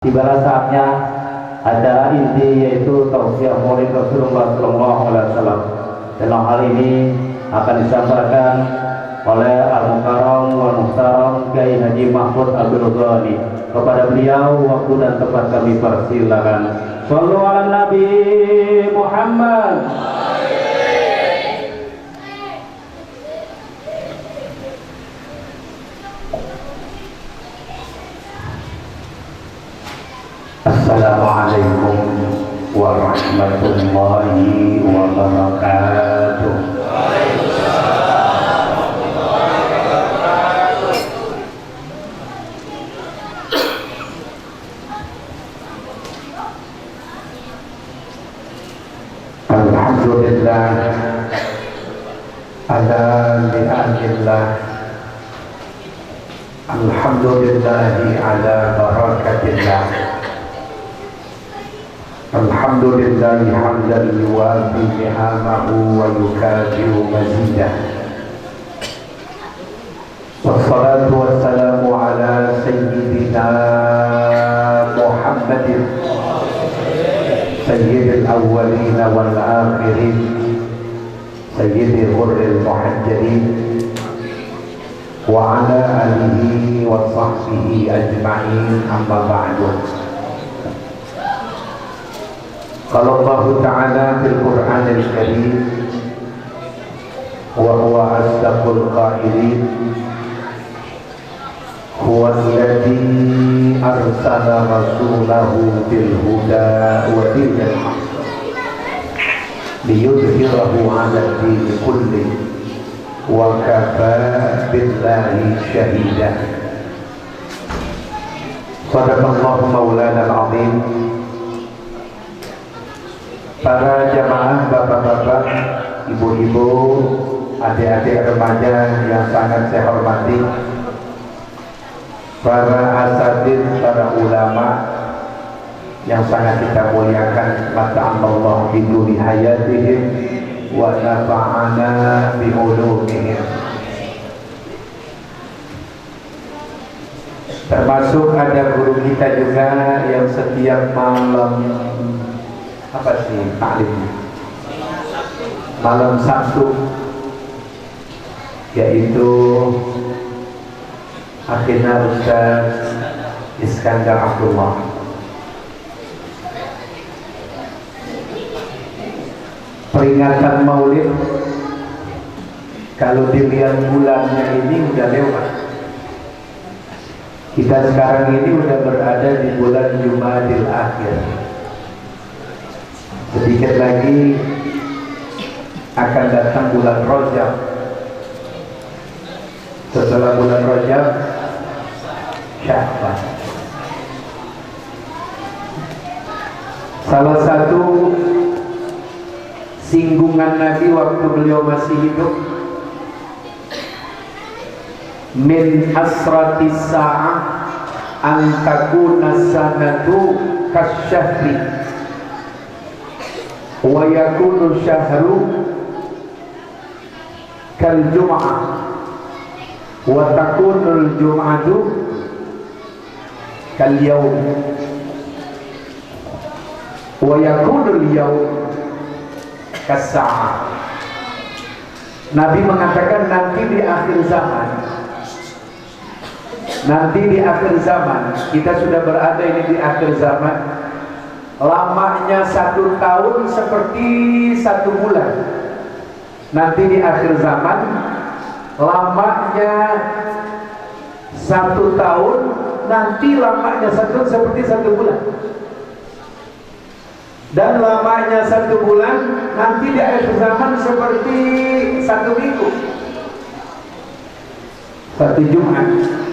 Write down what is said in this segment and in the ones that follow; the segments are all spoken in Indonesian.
Tibalah saatnya acara inti yaitu tausiah Maulid Rasulullah SAW. Dalam hal ini akan disampaikan oleh Al-Mukarram wal Muhtaram Kiai Haji Mahfud Abdul Ghani. Kepada beliau waktu dan tempat kami persilakan. Shallu ala Nabi Muhammad. Assalamualaikum warahmatullahi wabarakatuh. Alhamdulillah ala ni'amillah. Alhamdulillahi ala barakatillah. Alhamdulillahi hamdan yuwafi ni'amahu wa yukafi'u mazidah. Wassalatu wassalamu ala sayyidina Muhammadin sayyidil awwalin wal akhirin sayyidil ghurril muhajjalin wa ala alihi wa sahbihi ajma'in, amma ba'du. Qala Allah Ta'ala fil Qur'anil Karim wa huwa asdaqul qailin huwa alladhi arsala rasulahu bil huda wa dinil haqq liyudhhirahu 'ala ad-din kulli wa kafa billahi shahida. Sadaqallahu maulana al-'azim. Para jamaah, bapak-bapak, ibu-ibu, adik-adik remaja yang sangat saya hormati, para asatidz, para ulama yang sangat kita muliakan, mata'allahu biduri hayatihim wa nafa'ana bi'ulumihim. Termasuk ada guru kita juga yang setiap malam malam Sabtu, yaitu akhirnya Ustaz Iskandar Abdullah. Peringatan Maulid kalau dilihat bulannya ini udah lewat. Kita sekarang ini udah berada di bulan Jumadil Akhir. Sedikit lagi akan datang bulan Rajab. Setelah bulan Rajab, Sya'ban. Salah satu singgungan Nabi waktu beliau masih hidup, min asratis sa'ah an takuna sanatu kasyahri wa yakunu syahru kal jum'ah wa takunul jum'atu kal yawm wa yakunul yawm kas sa'ah. Nabi mengatakan nanti di akhir zaman, kita sudah berada ini di akhir zaman. Lamanya 1 tahun seperti 1 bulan. Nanti di akhir zaman lamanya 1 tahun, nanti lamanya 1 tahun seperti 1 bulan. Dan lamanya 1 bulan nanti di akhir zaman seperti 1 minggu. 1 Jumat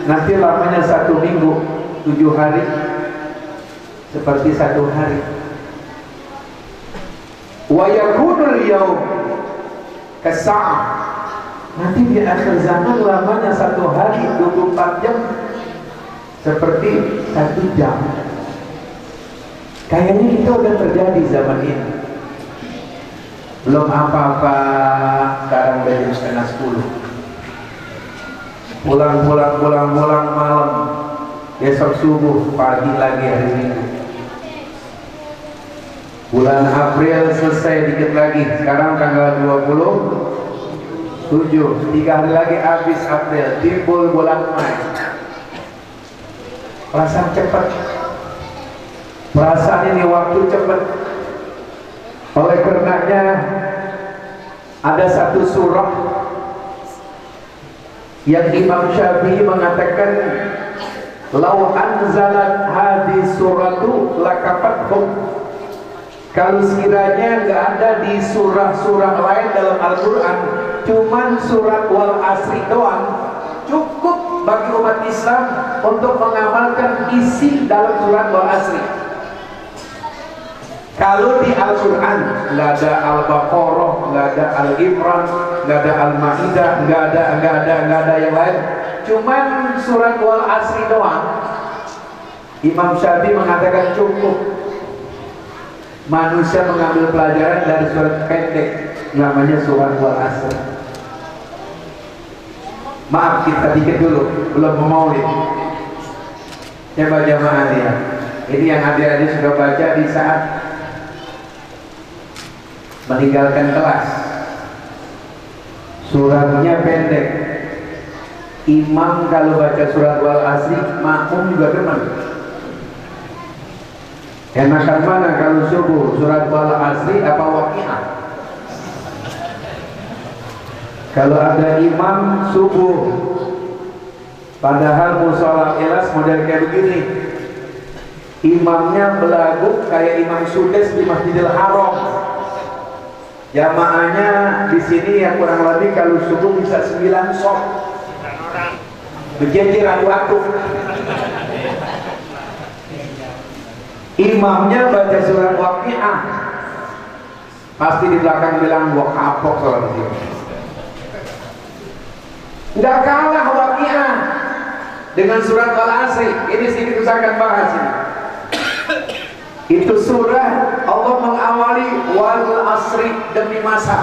nanti lamanya 1 minggu, 7 hari seperti 1 hari. Wa yakunul yawm kasa'ah. Nanti di akhir zaman lamanya 1 hari 24 jam seperti 1 jam. Kayaknya kita udah terjadi zaman ini. Belum apa-apa, sekarang udah jam setengah 10. Pulang malam besok subuh, pagi lagi hari Minggu. Bulan April selesai dikit lagi. Sekarang tanggal 27, 3 hari lagi habis April, timbul bulan Mei. Perasaan cepat. Perasaan ini waktu cepat. Oleh karenanya ada satu surah yang Imam Syafi'i mengatakan, "Lau anzalat hadis suratu lakafathum." Kalau sekiranya nggak ada di surah-surah lain dalam Al-Quran, cuman surat Wal Asri doang, cukup bagi umat Islam untuk mengamalkan isi dalam surat Wal Asri. Kalau di Al-Quran nggak ada Al-Baqarah, nggak ada Al-Imran, nggak ada Al-Ma'idah, nggak ada yang lain, cuman surat Wal Asri doang, Imam Syafi'i mengatakan cukup. Manusia mengambil pelajaran dari surat pendek namanya surat Wal Asr. Maaf, kita dikit dulu, belum maulid. Coba jamaah ya. Ini yang adik-adik sudah baca di saat meninggalkan kelas. Suratnya pendek. Imam kalau baca surat Wal Asri, makmum juga demen. Enakan mana kalau subuh surat Wal Asri apa Waqiah? Kalau ada imam subuh, padahal musola Ilas model kayak begini, imamnya belagu kayak Imam Sudes di Masjidil Haram. Jamaahnya di sini ya kurang lebih kalau subuh bisa 9 sok. Berjejer adu-adu. Imamnya baca surat Waqiah, pasti di belakang bilang gua kapok sholat di sini. Nggak kalah Waqiah dengan surat Wal Asri. Ini sedikit saya akan bahas ini. Itu surah Allah mengawali Wal Asri demi masa.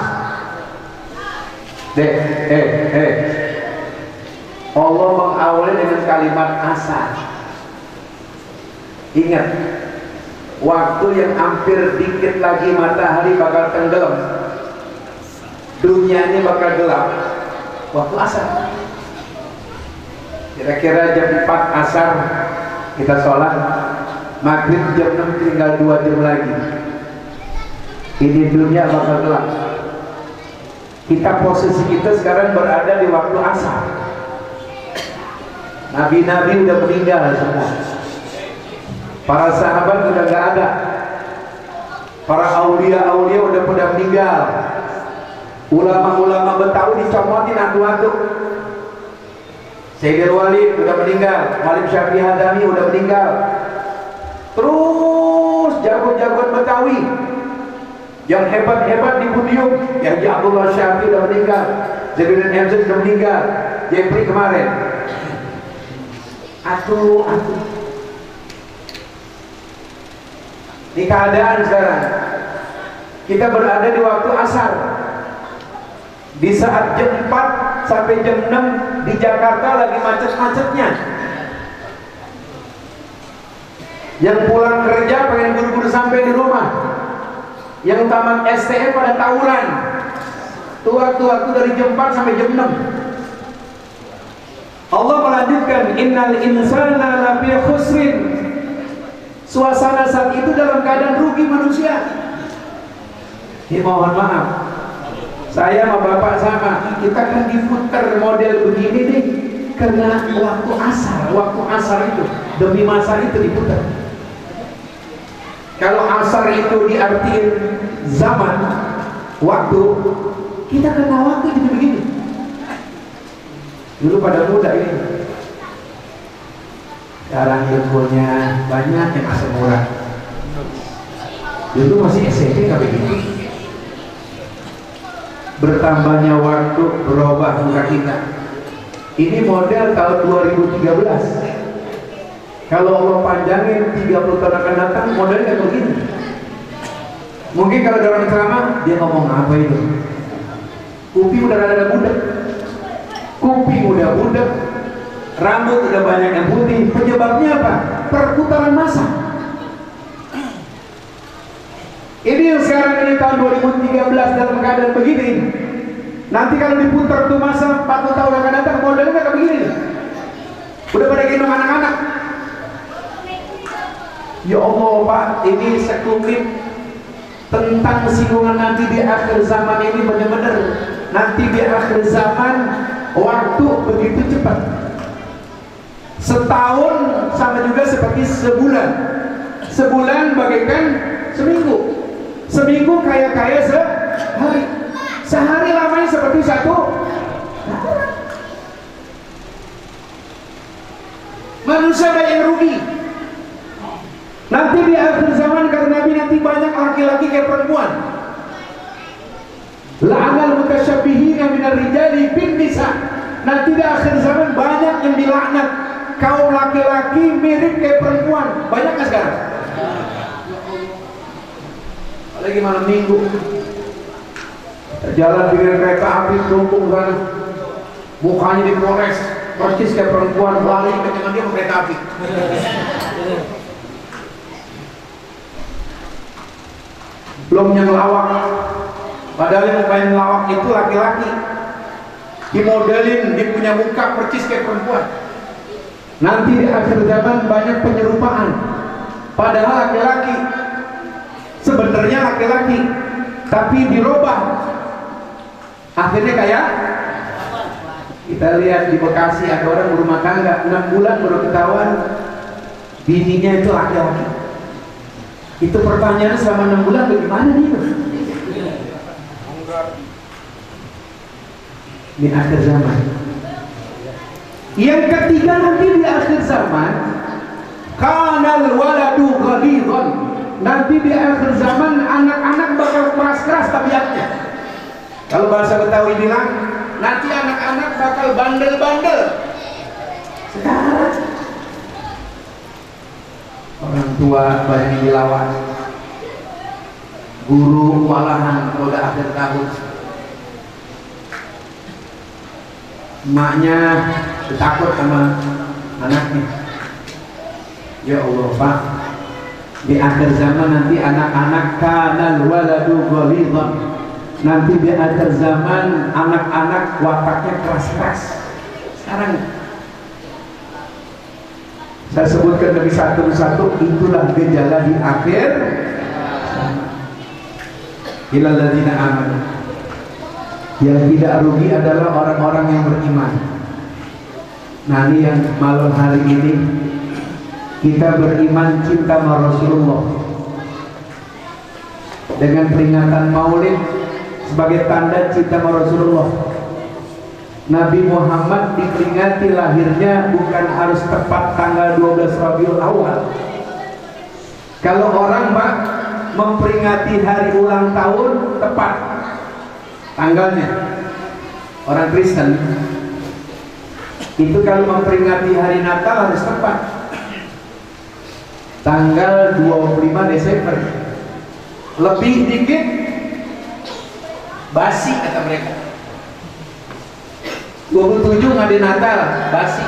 Allah mengawali dengan kalimat asar. Ingat, waktu yang hampir dikit lagi matahari bakal tenggelam, dunia ini bakal gelap, waktu asar. Kira-kira jam 4 asar kita sholat, maghrib jam 6 tinggal 2 jam lagi, ini dunia bakal gelap. Posisi kita sekarang berada di waktu asar. Nabi-nabi udah meninggal semua, para sahabat udah gak ada, para aulia-aulia udah pada meninggal, ulama-ulama Betawi dicomotin atu-atu. Sayyidil Walid udah meninggal, Malik Syafi'i Hadami udah meninggal. Terus jago-jagoan Betawi yang hebat-hebat di podium, Yahya Abdullah Syafi'i udah meninggal, Zainuddin Hamzah udah meninggal, Jepri kemarin. Atuh. Di keadaan sekarang kita berada di waktu asar. Di saat jam 4 sampai jam 6 di Jakarta lagi macet-macetnya. Yang pulang kerja pengen buru-buru sampai di rumah. Yang tamat STM pada tawuran. Waktu dari jam 4 sampai jam 6. Allah melanjutkan, innal insana lafi khusrin. Suasana saat itu dalam keadaan rugi manusia. Ini mohon maaf, saya sama bapak sama, kita kan diputar model begini nih karena waktu asar itu demi masa itu diputar. Kalau asar itu diartiin zaman, waktu, kita kena waktu jadi begini. Dulu pada muda ini, sekarang ilmunya banyak yang asal murah. Dulu masih SMP kayak begini. Bertambahnya waktu berubah muka kita. Ini model tahun 2013. Kalau Allah panjangin 30 tahun akan datang, modelnya kayak begini. Mungkin kalau ada orang ceramah, dia ngomong apa itu? Kuping udah rada budak. Kuping udah budak, rambut udah banyak yang putih. Penyebabnya apa? Perputaran massa. Ini yang sekarang ini tahun 2013 dalam keadaan begini. Nanti kalau diputar tuh masa 40 tahun akan datang, modelnya kayak begini. Udah pada gendong anak-anak. Ya Allah Pak, ini sekelumit tentang singgungan nanti di akhir zaman ini. Benar-benar nanti di akhir zaman waktu begitu cepat. Setahun sama juga seperti sebulan. Sebulan bagaikan seminggu. Seminggu kayak sehari. Sehari lamanya seperti satu. Manusia banyak yang rugi. Nanti di akhir zaman kata Nabi, nanti banyak laki-laki kayak perempuan. La'anal mutasyabihina minar rijali bin nisa. Nanti di akhir zaman banyak yang dilaknat. Kaum laki-laki mirip kayak perempuan. Banyak kan sekarang? Lagi malam minggu, jalan pinggir kereta api tumpuk kan, mukanya dipores, persis kayak perempuan, lari kencang dia ke kereta api. Belum yang lawak, padahal yang main lawak itu laki-laki, dimodelin, dia punya muka persis kayak perempuan. Nanti di akhir zaman banyak penyerupaan, padahal laki-laki. Sebenarnya laki-laki, tapi dirubah. Akhirnya kayak kita lihat di Bekasi ada orang berumah tangga 6 bulan baru ketahuan bininya itu laki-laki. Itu pertanyaannya selama 6 bulan bagaimana nih? Di akhir zaman. Yang ketiga nanti di akhir zaman, kanal waladu ghalidhan. Nanti di akhir zaman anak-anak bakal keras-keras tabiatnya. Kalau bahasa Betawi bilang, nanti anak-anak bakal bandel-bandel. Sekarang orang tua banyak yang dilawan, guru walahan kalau udah akhir tahun, emaknya takut sama anaknya. Ya Allah Pak, di akhir zaman nanti anak-anak kanal waladu ghalidhan. Nanti di akhir zaman anak-anak wataknya keras-keras. Sekarang saya sebutkan lebih satu-satu, itulah gejala di akhir. Illal ladzina amanu. Yang tidak rugi adalah orang-orang yang beriman. Nah ini yang malam hari ini kita beriman cinta sama Rasulullah dengan peringatan Maulid sebagai tanda cinta sama Rasulullah. Nabi Muhammad diperingati lahirnya bukan harus tepat tanggal 12 Rabiul Awal. Kalau orang Pak memperingati hari ulang tahun tepat tanggalnya, orang Kristen itu kalau memperingati hari Natal harus tepat tanggal 25 Desember. Lebih dikit basi kata mereka. 27 ngadi Natal, basi.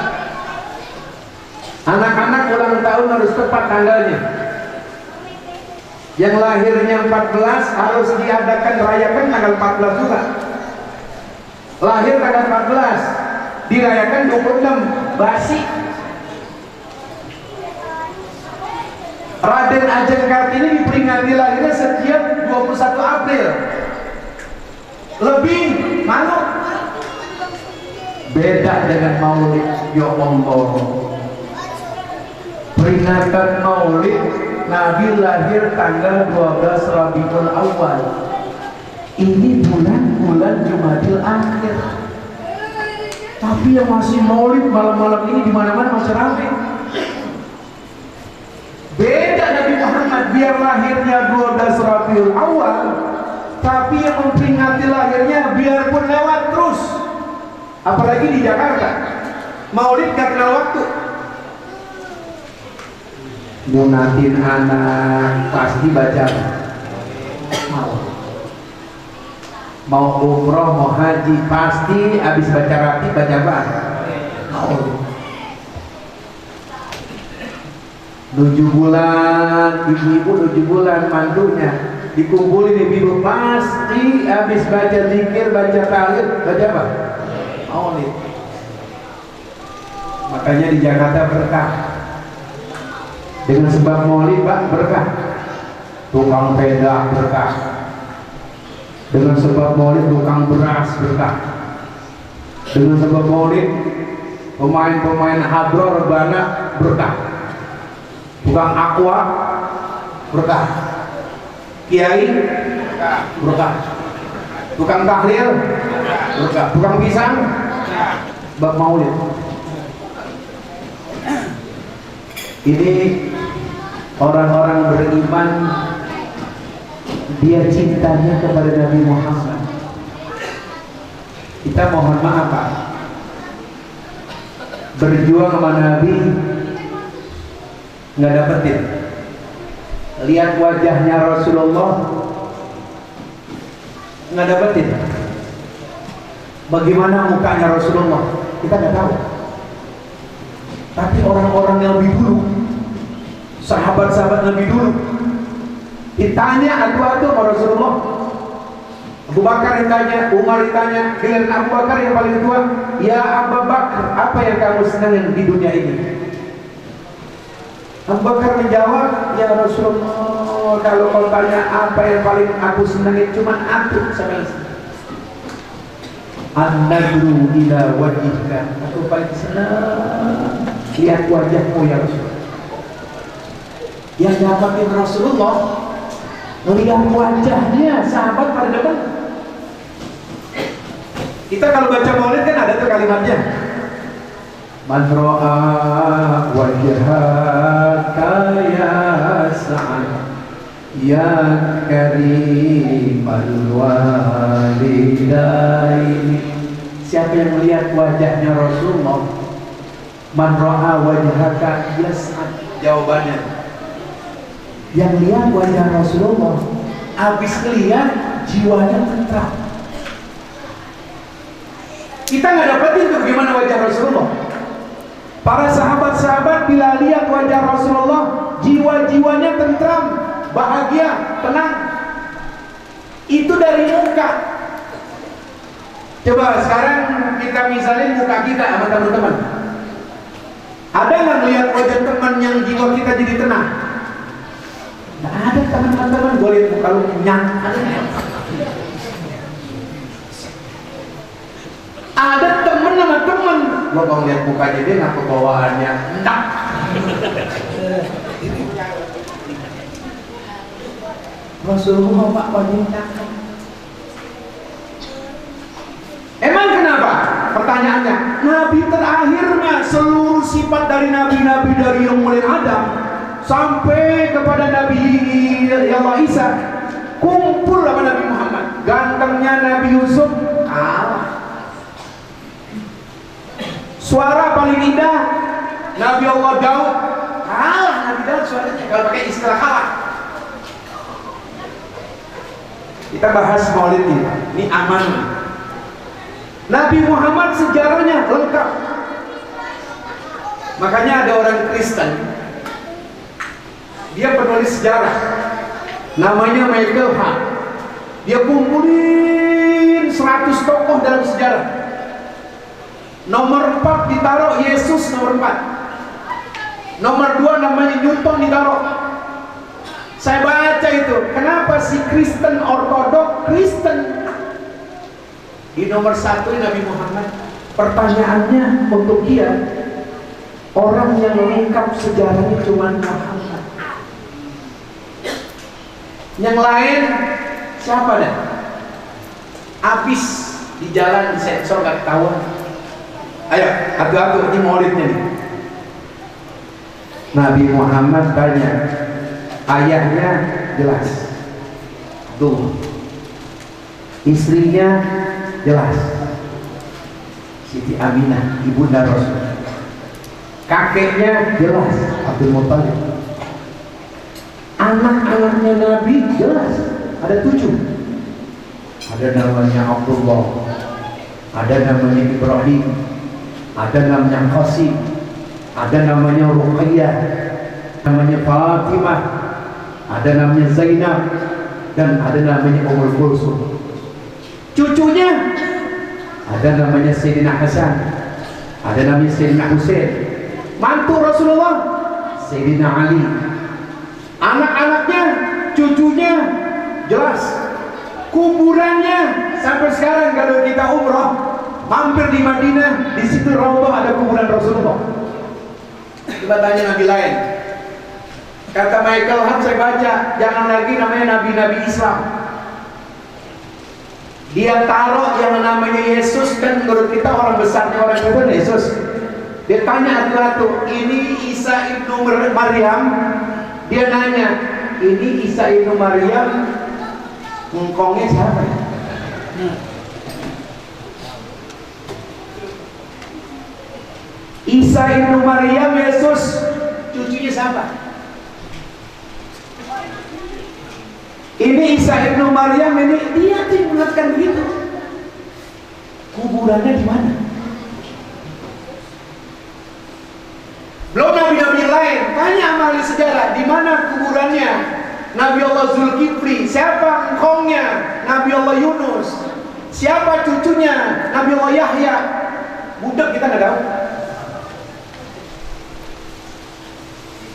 Anak-anak ulang tahun harus tepat tanggalnya. Yang lahirnya 14 harus diadakan rayakan tanggal 14 juga. Lahir tanggal 14 dirayakan 26, basi. Raden Ajeng Kartini diperingati lahirnya setiap 21 April. Lebih malu. Beda dengan Maulid. Ya Allah, peringatan Maulid Nabi lahir tanggal 12 Rabiul Awal. Ini bulan Jumadil Akhir. Tapi yang masih Maulid malam-malam ini di mana-mana masih ramai. Beda Nabi Muhammad, biar lahirnya 12 Rabiul Awal, tapi yang memperingati lahirnya biarpun lewat terus. Apalagi di Jakarta, Maulid gak kenal waktu. Munatin anak pasti baca. Mau umroh, mau haji, pasti habis baca rapi baca apa? Maulid. 7 bulan, ibu-ibu 7 bulan mantunya dikumpulin ibu-ibu, pasti habis baca zikir, baca tahlil, baca apa? Maulid. Makanya di Jakarta berkah dengan sebab maulid, Pak, berkah. Tukang peda berkah dengan sebab maulid, tukang beras berkah dengan sebab maulid, pemain-pemain hadroh rebana berkah, tukang aqua berkah, kiai berkah, tukang tahlil berkah, tukang pisang bab maulid. Ini orang-orang beriman, dia cintanya kepada Nabi Muhammad. Kita mohon maaf, Pak, berjuang sama Nabi nggak dapetin. Lihat wajahnya Rasulullah nggak dapetin. Bagaimana mukanya Rasulullah kita nggak tahu. Tapi orang-orang yang lebih dulu, sahabat-sahabat Nabi dulu, ditanya atu-atu sama Rasulullah. Abu Bakar ditanya, Umar ditanya, giliran Abu Bakar yang paling tua, ya Abu Bakar, apa yang kamu senangin di dunia ini? Abu Bakar menjawab, ya Rasulullah, kalau kau tanya apa yang paling aku senangin, cuma aku sama istri. An-nadru ila wajhika, aku paling senang lihat wajahmu ya Rasulullah. Yang dapatin Rasulullah melihat wajahnya, sahabat pada depan. Kita kalau baca maulid kan ada tuh kalimatnya, man ra'a wajhaka ya sa'ad ya karimal walidaini. Siapa yang melihat wajahnya Rasulullah, man ra'a wajhaka ya sa'ad. Jawabannya, yang lihat wajah Rasulullah, habis lihat jiwanya tentram. Kita nggak dapetin tuh gimana wajah Rasulullah. Para sahabat-sahabat bila lihat wajah Rasulullah, jiwa-jiwanya tentram, bahagia, tenang. Itu dari muka. Coba sekarang kita misalin muka kita sama teman-teman. Ada nggak melihat wajah teman yang jiwa kita jadi tenang? Nggak ada teman-teman, gue lihat muka lu kenyang. Ada temen sama temen, gue kalau lihat mukanya dia nggak kebawaannya enggak. Rasulullah Pak paling cakep. Emang kenapa? Pertanyaannya, Nabi terakhir mah seluruh sifat dari nabi-nabi dari yang mulai Adam sampai kepada Nabi Allah Isa kumpul sama Nabi Muhammad. Gantengnya Nabi Yusuf kalah. Suara paling indah Nabi Allah Daud kalah. Nabi Daud suaranya kalau pakai istilah kalah. Kita bahas maulid ini aman. Nabi Muhammad sejarahnya lengkap. Makanya ada orang Kristen, dia penulis sejarah, namanya Michael Hart. Dia kumpulin 100 tokoh dalam sejarah. Nomor 4 ditaruh Yesus nomor 4. Nomor 2 namanya Newton ditaruh. Saya baca itu, kenapa si Kristen Ortodok Kristen di nomor 1 Nabi Muhammad? Pertanyaannya untuk dia, orang yang lengkap sejarahnya cuma Muhammad. Yang lain siapa dah? Habis di jalan disensor gak ketahuan. Ayo, atu-atu ini maulidnya nih. Nabi Muhammad tanya, ayahnya jelas, Abdullah. Istrinya jelas, Siti Aminah, ibunda Rasul. Kakeknya jelas, Abdul Muttalib. Anak-anaknya Nabi jelas, ada 7. Ada namanya Abdullah, ada namanya Ibrahim, ada namanya Qasim, ada namanya Ruqayyah, namanya Fatimah, ada namanya Zainab, dan ada namanya Ummul Kulsum. Cucunya ada namanya Sayyidina Hasan, ada namanya Sayyidina Husain. Mantu Rasulullah Sayyidina Ali. Anak-anaknya, cucunya, jelas. Kuburannya sampai sekarang kalau kita umrah mampir di Madinah, di situ Raudhah ada kuburan Rasulullah. Coba tanya nabi lain. Kata Michael Hart, saya baca, jangan lagi namanya nabi-nabi Islam. Dia taruh yang namanya Yesus, kan menurut kita orang besarnya orang Kristen Yesus. Dia tanya satu-satu, ini Isa ibnu Maryam. Dia nanya, ini Isa ibnu Maryam, ngkongnya siapa ya? Isa ibnu Maryam, Yesus, cucunya siapa? Ini Isa ibnu Maryam, ini dia tuh mengatakan begitu. Kuburannya di mana? Belum nabi-nabi lain. Tanya ahli sejarah, di mana kuburannya? Nabi Allah Zulkifli, siapa engkongnya? Nabi Allah Yunus. Siapa cucunya? Nabi Allah Yahya. Budak kita nggak tahu.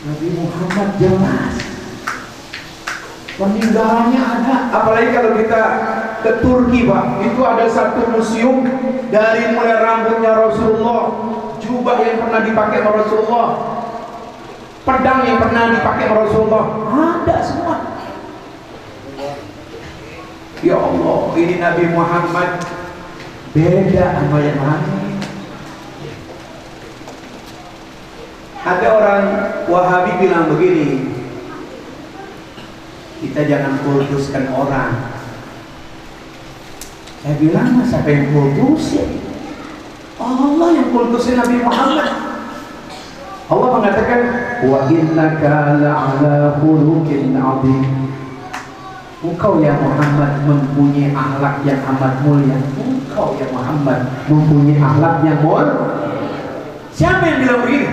Nabi Muhammad jelas peninggalannya ada. Apalagi kalau kita ke Turki, Pak, itu ada satu museum dari mulai rambutnya Rasulullah, jubah yang pernah dipakai Rasulullah, pedang yang pernah dipakai Rasulullah, ada semua. Ya Allah, ini Nabi Muhammad beda sama yang lain. Ada orang Wahabi bilang begini, kita jangan kultuskan orang. Saya bilang, siapa yang kultusin? Allah yang kultusin Nabi Muhammad. Allah mengatakan, wa innaka la'ala khuluqin 'adzim. Engkau ya Muhammad mempunyai akhlak yang amat mulia. Engkau ya Muhammad mempunyai akhlak yang mulia. Siapa yang bilang begini?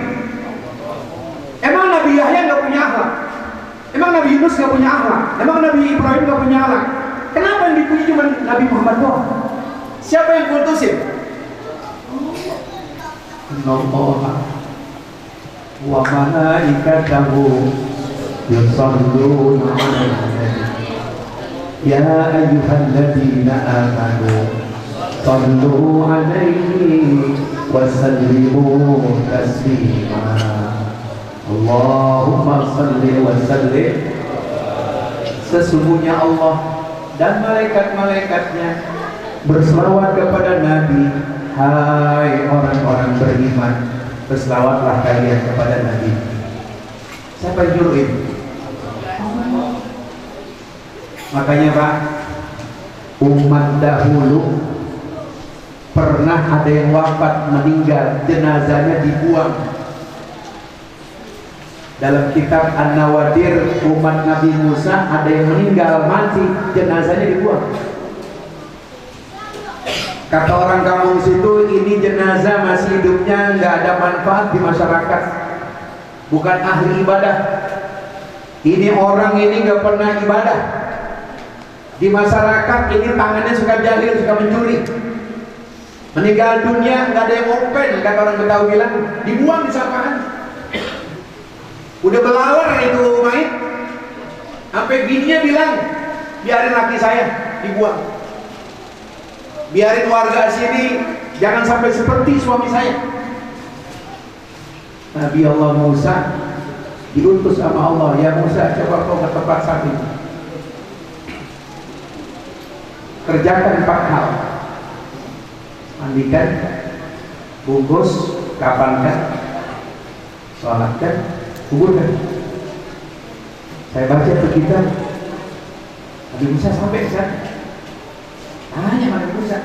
Emang Nabi Yahya nggak punya akhlak? Emang Nabi Yunus nggak punya akhlak? Emang Nabi Ibrahim nggak punya akhlak? Kenapa yang dipuji cuma Nabi Muhammad doang? Siapa yang kultusin? Allah wa malaikatahu yusalluna 'alan nabi ya ayyuhalladzina amanu sallu 'alaihi wa sallimu taslima. Allahumma salli wa sallim. Sesungguhnya Allah dan malaikat-malaikatnya berselawat kepada Nabi. Hai orang-orang beriman, berselawatlah kalian kepada Nabi. Siapa yang nyuruh ini? Makanya Pak, umat dahulu pernah ada yang wafat meninggal, jenazahnya dibuang. Dalam kitab An-Nawadir umat Nabi Musa ada yang meninggal mati, jenazahnya dibuang. Kata orang kampung situ, ini jenazah masih hidupnya nggak ada manfaat di masyarakat, bukan ahli ibadah. Ini orang ini nggak pernah ibadah di masyarakat. Ini tangannya suka jahil, suka mencuri. Meninggal dunia nggak ada yang open, kata orang Betawi bilang, dibuang di sampah. Udah belawar itu mayit, sampai bininya bilang, biarin laki saya dibuang, biarin warga sini jangan sampai seperti suami saya. Nabi Allah Musa diutus sama Allah, ya Musa, coba kau ke tempat sapi, kerjakan 4 hal: mandikan, bungkus, kapankan, sholatkan, kuburkan. Saya baca ke kita, Nabi Musa sampai ke sana. Tanya Nabi Musa,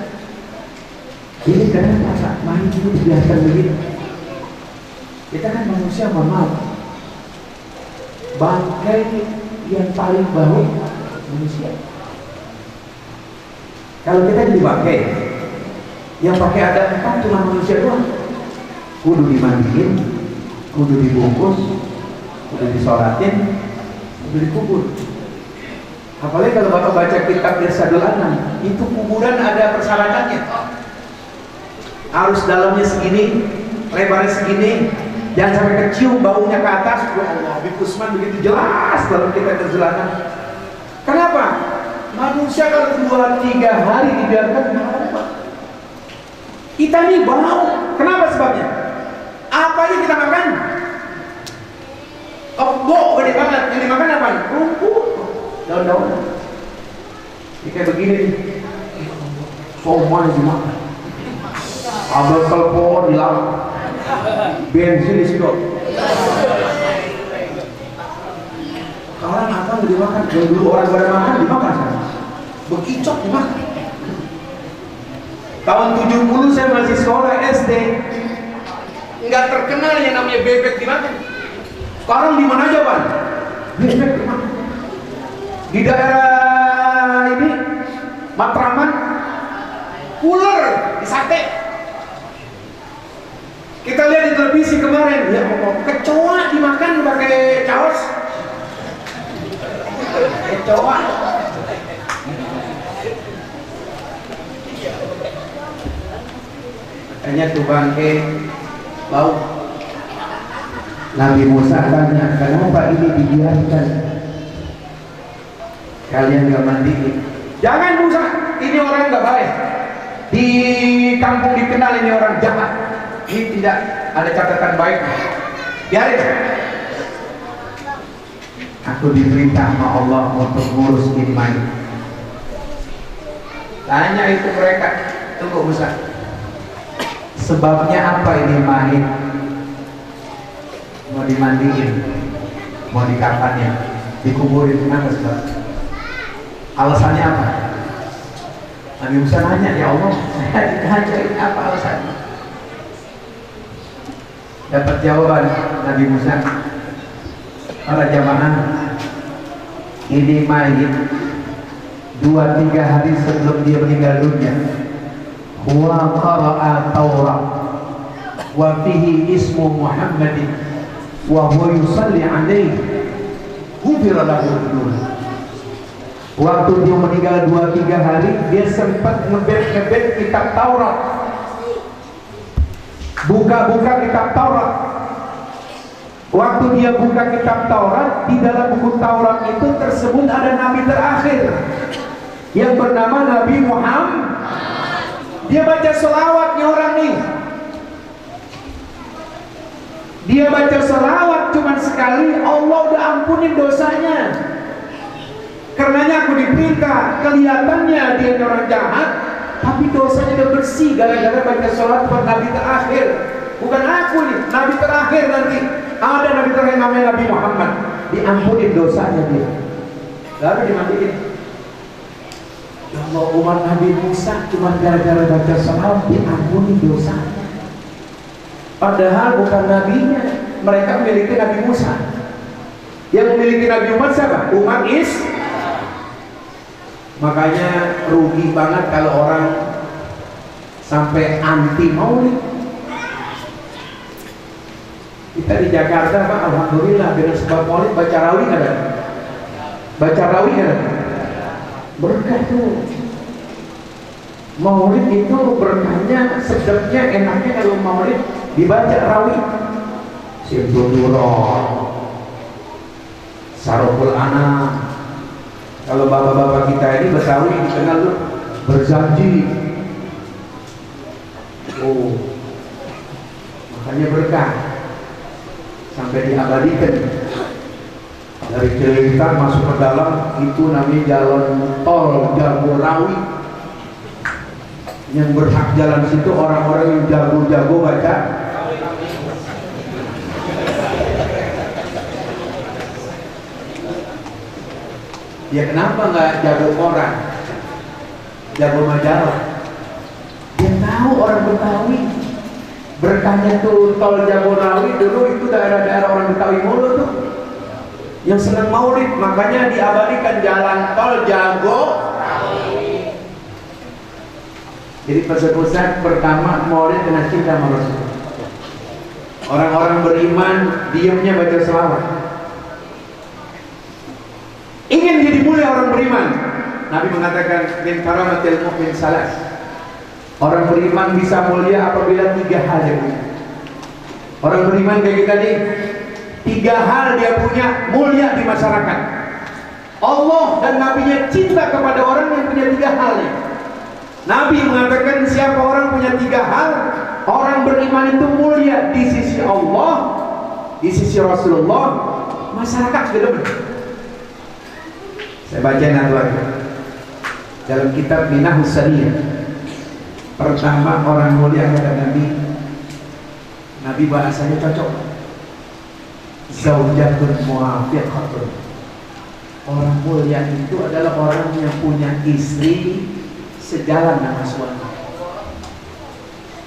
ini kenapa Pak mayit itu dibiarkan begini? Kita kan manusia, mohon maaf, bangkai yang paling bau manusia. Kalau kita jadi bangkai yang pakai ada 4 cuma manusia doang, kudu dimandiin, kudu dibungkus, udah disolatin, udah dikubur. Apalagi kalau bapak baca kitab Irsadul Anam, itu kuburan ada persyaratannya. Harus dalamnya segini, lebarnya segini, jangan sampai kecium baunya ke atas. Ya Allah, Habib Usman begitu jelas dalam kitab Irsadul Anam. Kenapa? Manusia kalau 2-3 hari dibiarkan bau. Kita nih bau. Kenapa sebabnya? Apa yang kita makan? Kebo gede banget. Yang dimakan apa? Rumput, daun-daun. Ini kayak begini nih. Somai dimakan. Abel telepon hilang. Bensin disedot. Orang apa nggak dimakan? Yang dulu orang pada makan dimakan sana. Bekicot dimakan. Tahun 70 saya masih sekolah SD, nggak terkenal yang namanya bebek dimakan. Sekarang di mana aja Pak? Bebek dimakan. Di daerah ini Matraman, ular di sate. Kita lihat di televisi kemarin, ya Allah, kecoa dimakan pakai caos. Kecoa. Katanya tuh bangke bau. Nabi Musa tanya, kenapa ini dibiarkan? Kalian gak mandiin? Jangan Musa, ini orang gak baik. Di kampung dikenal ini orang jahat. Ini tidak ada catatan baik. Biarin. Aku diperintah sama Allah untuk ngurus ini main. Tanya itu mereka, tunggu Musa. Sebabnya apa ini main? Mau dimandiin, mau dikafannya, dikuburin, kenapa sebab? Alasannya apa? Nabi Musa nanya, ya Allah, saya ditanya ini apa alasannya? Dapat jawaban Nabi Musa, para jamaah, ini mayit 2-3 hari sebelum dia meninggal dunia, huwa qara'a Taurat wa fihi ismu Muhammadin wa huwa yusalli alaihi ghufira lahu dzunub. Waktu dia meninggal 2-3 hari, dia sempat ngebet kitab Taurat, buka kitab Taurat. Waktu dia buka kitab Taurat, di dalam buku Taurat itu tersebut ada nabi terakhir yang bernama Nabi Muhammad. Dia baca selawatnya orang nih. Dia baca selawat cuma sekali, Allah udah ampunin dosanya. Karenanya aku diperintah, kelihatannya dia orang jahat, tapi dosanya udah bersih gara-gara baca selawat buat nabi terakhir. Bukan aku nih, nabi terakhir nanti. Ada nabi terakhir namanya Nabi Muhammad, diampunin dosanya dia. Lalu dimandiin. Ya Allah, umat Nabi Musa cuma gara-gara baca selawat diampuni dosanya. Padahal bukan nabinya, mereka memiliki Nabi Musa. Yang memiliki Nabi Muhammad siapa? Umat Makanya rugi banget kalau orang sampai anti maulid. Kita di Jakarta Pak, alhamdulillah dengan sebab maulid baca rawih ada. Baca rawih ada. Berkah tuh. Maulid itu berkahnya, sedapnya, enaknya kalau maulid dibaca rawih. Simtudurah, Saroful Anam. Kalau bapak-bapak kita ini Betawi dikenal tuh berjanji. Oh, makanya berkah sampai diabadikan. Dari Cililitan masuk ke dalam itu namanya jalan tol Jagorawi. Yang berhak jalan situ orang-orang yang jago-jago baca. Ya kenapa nggak jago koran, jago majalah? Dia tahu orang Betawi. Berkahnya tuh tol Jagorawi dulu itu daerah-daerah orang Betawi mulu tuh yang senang maulid, makanya diabadikan jalan tol Jagorawi. Jadi pesan-pesan pertama maulid kena cinta sama Rasul. Orang-orang beriman diamnya baca selawat. Ingin jadi mulia orang beriman, Nabi mengatakan min karamatil mu'min salas. Orang beriman bisa mulia apabila 3 hal dia punya. Orang beriman kayak kita nih, 3 hal dia punya, mulia di masyarakat. Allah dan Nabi-Nya cinta kepada orang yang punya 3 hal nih. Nabi mengatakan siapa orang punya 3 hal, orang beriman itu mulia di sisi Allah, di sisi Rasulullah, masyarakat juga benar. Saya baca lagi dalam kitab Minahus Saniyah. Pertama, orang mulia kata Nabi bahasanya cocok. Zaujatun muafiqatun. Orang mulia itu adalah orang yang punya istri sejalan dengan suami.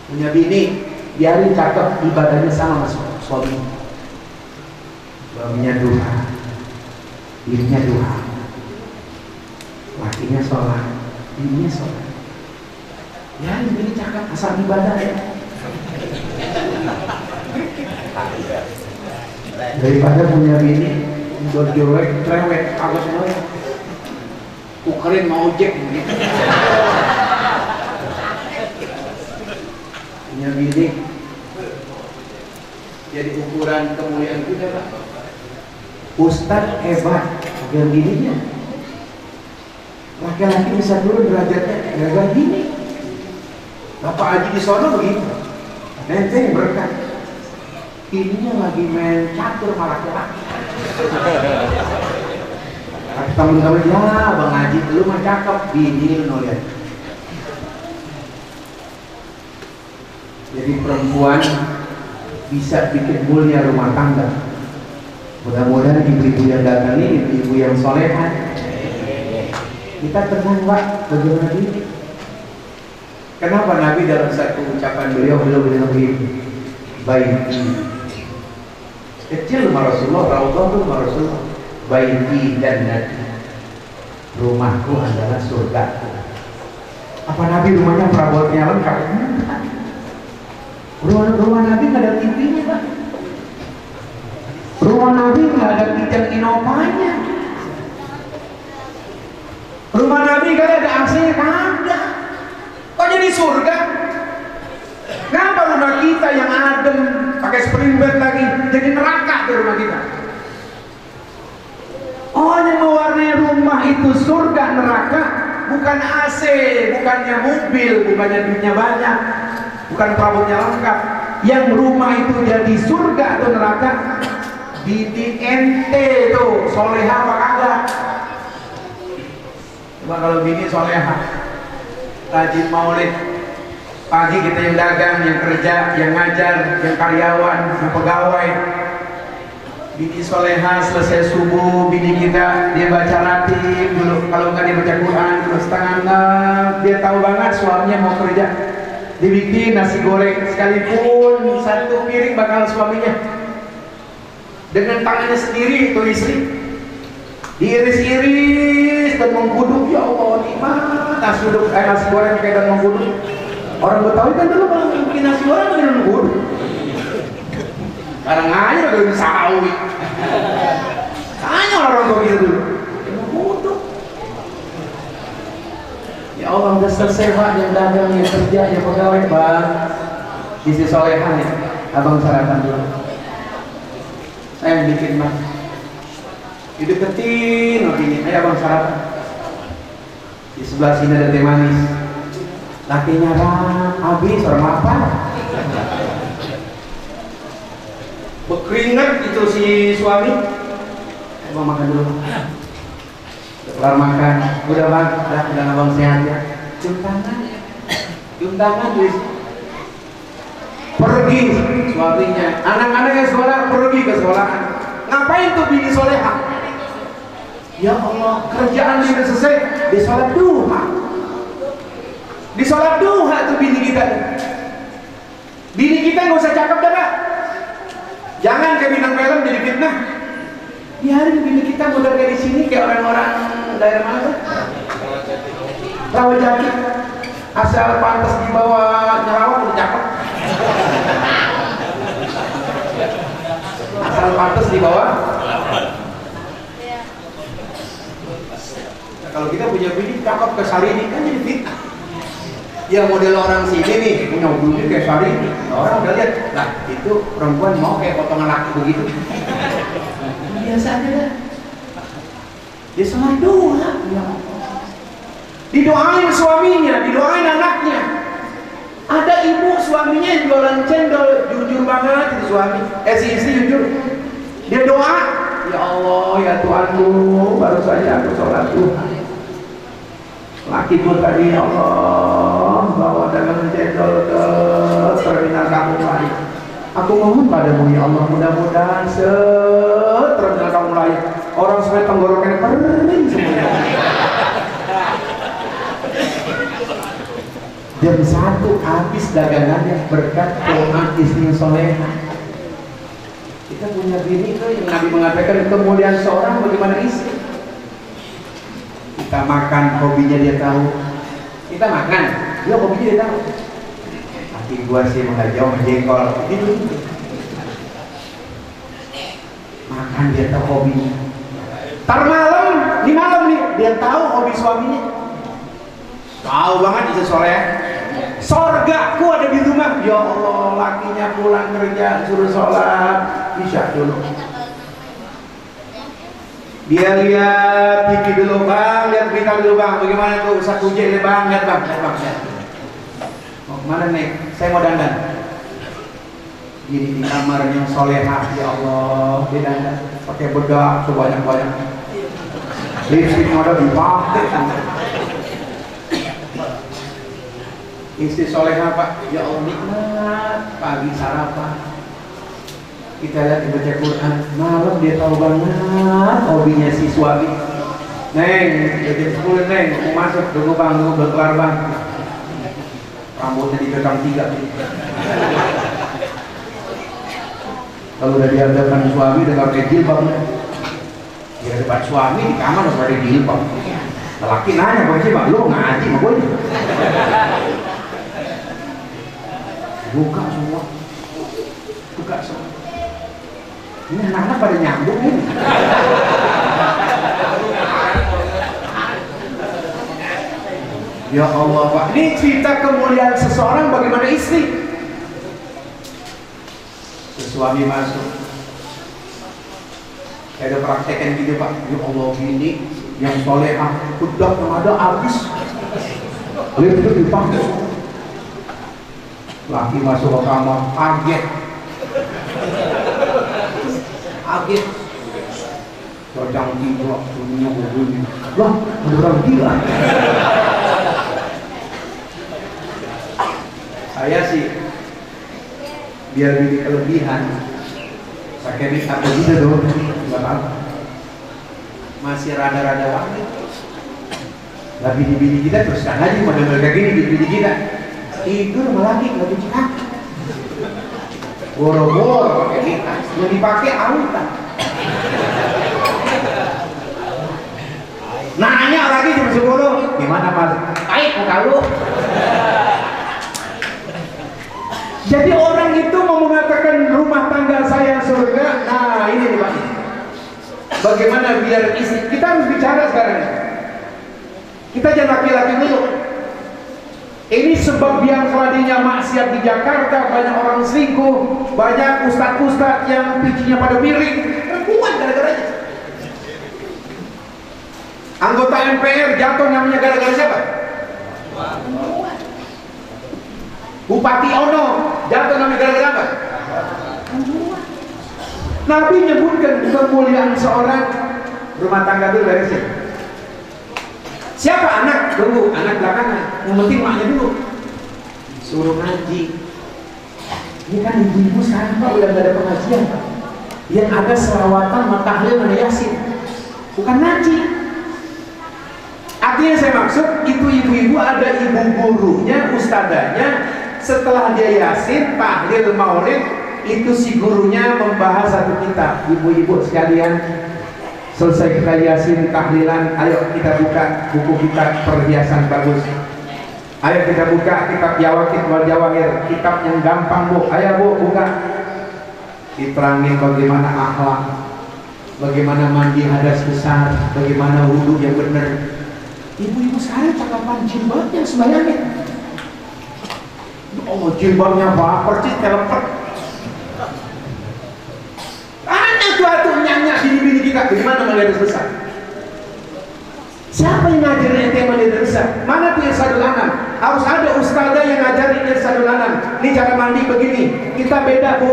Punya bini, biarin cakep, ibadahnya sama suami. Suaminya duha, bininya duha, lakinya sholat, bininya sholat. Ya, bini cakep, asal ibadah ya. Daripada punya bini berjelek, cerewet, agak semua kukerin mau ojek gitu. Punya bini jadi ukuran kemuliaan kita, Pak. Ustadz hebat, yang bininya laki-laki bisa turun derajatnya gara-gara bini. Bapak Haji di sono begitu, nenteng berkat. Ininya lagi main catur malah laki-laki. Teman-teman, ya Bang Haji lu mah cakep, bini lu lihat. Jadi perempuan bisa bikin mulia rumah tangga. Mudah-mudahan ibu-ibu yang datang ini ibu-ibu yang soleha. Kita tenang, Pak, bagaimana ini? Kenapa Nabi dalam satu ucapan beliau bilang begini, baiki kecil rumah Rasulullah, Raudhah itu rumah Rasulullah, baiki dan Nabi, rumahku adalah surgaku. Apa Nabi rumahnya perabotnya lengkap? Rumah Nabi nggak ada TV-nya, Pak. Rumah Nabi nggak ada kijang inovanya. Rumah Nabi nggak ada AC-nya, kagak. Kok jadi surga? Kenapa rumah kita yang adem pakai spring bed lagi jadi neraka di rumah kita? Oh, yang mewarnai rumah itu surga neraka bukan AC, bukannya mobil, bukannya duitnya banyak, bukan perabotnya lengkap. Yang rumah itu jadi surga atau neraka di ente tuh soleha apa kagak? Coba kalau bini soleha, rajin maulid, pagi kita yang dagang, yang kerja, yang ngajar, yang karyawan, yang pegawai. Bini soleha selesai subuh, bini kita dia baca ratib dulu, kalau nggak dia baca Quran terus setengah 6, dia tahu banget suaminya mau kerja, dibikin nasi goreng sekalipun 1 piring bakal suaminya dengan tangannya sendiri itu istri diiris-iris dan mengkuduk. Ya Allah, nikmat nasi goreng kayak dan mengkuduk. Orang Betawi kan dulu kalau bikin nasi goreng pakai daun kudu. Sekarang aja udah sawi. Tanya orang begitu dulu. Kudu. Ya Allah, udah selesai Pak, yang dagang, yang kerja, yang pegawai, Pak. Isi solehan ya. Abang sarapan dulu. Saya yang bikin Mas. Dideketin begini, ayo Abang sarapan. Di sebelah sini ada teh manis. Lakinya habis orang apa? Berkeringat itu si suami. Abang makan dulu. Kelar makan, udah Bang, udah Abang sehat ya. Cium tangan please. Pergi suaminya, anak-anaknya sekolah pergi ke sekolahan. Ngapain tuh bini soleha? Ya Allah, kerjaan dia selesai, di sholat duha. Di sholat duha tuh bini kita. Bini kita nggak usah cakep dah, Pak. Jangan kayak bintang film jadi fitnah. Biarin bini kita modal kayak di sini kayak orang-orang daerah mana tuh? Rawajati. Asal pantas di bawah nyarawak udah cakep. Asal pantas di bawah. Nah, kalau kita punya bini cakep ke Sarini kan jadi fitnah. Yang model orang sini nih punya bini kayak Sarini, orang udah lihat, lah itu perempuan mau kayak potongan laki begitu. Biasa aja lah. Dia salah doa. Didoain suaminya, didoain anaknya. Ada ibu suaminya yang jualan cendol, jujur banget itu suami. Si istri jujur. Dia doa, ya Allah, ya Tuhanku, baru saja aku sholat Tuhan. Lakiku tadi, ya Allah, bawa dagangan cendol ke terminal Kampung Melayu. Aku mohon padamu, ya Allah, mudah-mudahan terminal Kampung Melayu orang sampai tenggorokannya kering semuanya. Jam 1 habis dagangannya berkat doa istri soleha. Kita punya bini tuh yang Nabi mengatakan kemuliaan seorang bagaimana istri. Kita makan, hobinya dia tahu. Kita makan, dia hobinya dia tahu. Hati gua sih menghajau menjengkol gitu. Makan dia tahu hobinya. Tar malam, di malam nih dia tahu hobi suaminya. Tahu banget istri soleh. Sorgaku ada di rumah. Ya Allah, lakinya pulang kerja suruh sholat isya dulu. Dia lihat TV dulu bang, lihat berita dulu bang. Bagaimana tuh Ustaz Uji ini bang? Lihat bang, lihat bang. Mau kemana nih? Saya mau dandan. Ini di kamarnya solehah. Ya Allah, dia dandan pakai bedak sebanyak-banyak. Lipstick ada dipakai. Istri solehah pak, ya Allah nikmat. Pagi sarapan, kita lihat baca Quran. Malam dia tahu banget hobinya si suami. Neng, jam 10 neng, mau masuk tunggu bang, tunggu belum kelar bang. Rambutnya dipekam 3. Kalau udah dihadapkan suami udah nggak pakai jilbab. Di hadapan suami di kamar udah pakai jilbab. Laki nanya pakai jilbab, lo ngaji sama gue? Buka semua. Ini anak-anak pada nyambung ini. Ya Allah Pak, ini cerita kemuliaan seseorang bagaimana istri. Suami masuk, ada praktekan gitu Pak. Ya Allah, gini yang solehah udah ada habis. Lihat itu dipakai. Laki masuk ke kamar, kaget. Cocang tiba, dunia berbunyi. Lah, ada orang gila. Saya sih biar bini kelebihan, sakit atau gitu dong, nggak tahu. Masih rada-rada wangi. Lah bini-bini kita teruskan aja model kayak gini bini-bini kita. Tidur sama laki nggak cuci kaki. Boro-boro pakai kita, yang dipakai autan. Nanya lagi jam 10, gimana mas? Baik, muka lu. Jadi orang itu mau mengatakan rumah tangga saya surga. Nah ini nih Pak. Bagaimana biar istri, kita harus bicara sekarang. Kita jangan laki-laki dulu. Ini sebab yang keladinya maksiat di Jakarta, banyak orang selingkuh, banyak ustadz-ustadz yang pijinya pada miring, kuat gara-garanya. Anggota MPR jatuh namanya gara-gara siapa? Bupati Ono jatuh namanya gara-gara apa? Nabi menyebutkan kemuliaan seorang rumah tangga itu dari siapa? Siapa anak? Tunggu, anak belakangan. Yang penting maknya dulu. Suruh ngaji. Ini kan ibu-ibu sekarang Pak udah gak ada pengajian Pak. Yang ada selawatan, matahlil, mana yasin. Bukan ngaji. Artinya saya maksud itu ibu-ibu ada ibu gurunya, ustadzanya. Setelah dia yasin, tahlil, maulid, itu si gurunya membahas satu kitab. Ibu-ibu sekalian, selesai kita yasin tahlilan, ayo kita buka buku kita perhiasan bagus. Ayo kita buka kitab Yawaqit wal Jawahir, kitab yang gampang Bu. Ayo Bu buka. Diterangin bagaimana akhlak, bagaimana mandi hadas besar, bagaimana wudhu yang benar, Ibu-ibu sekarang cakapan jilbabnya sembayangnya. Oh, jilbabnya baper sih, telepet. Tanya tuh nyanyi bini-bini kita, gimana madrasah besar? Siapa yang ngajarin ente madrasah? Mana tuh Irsyadul Anam? Harus ada ustazah yang ngajarin Irsyadul Anam. Ini cara mandi begini. Kita beda bu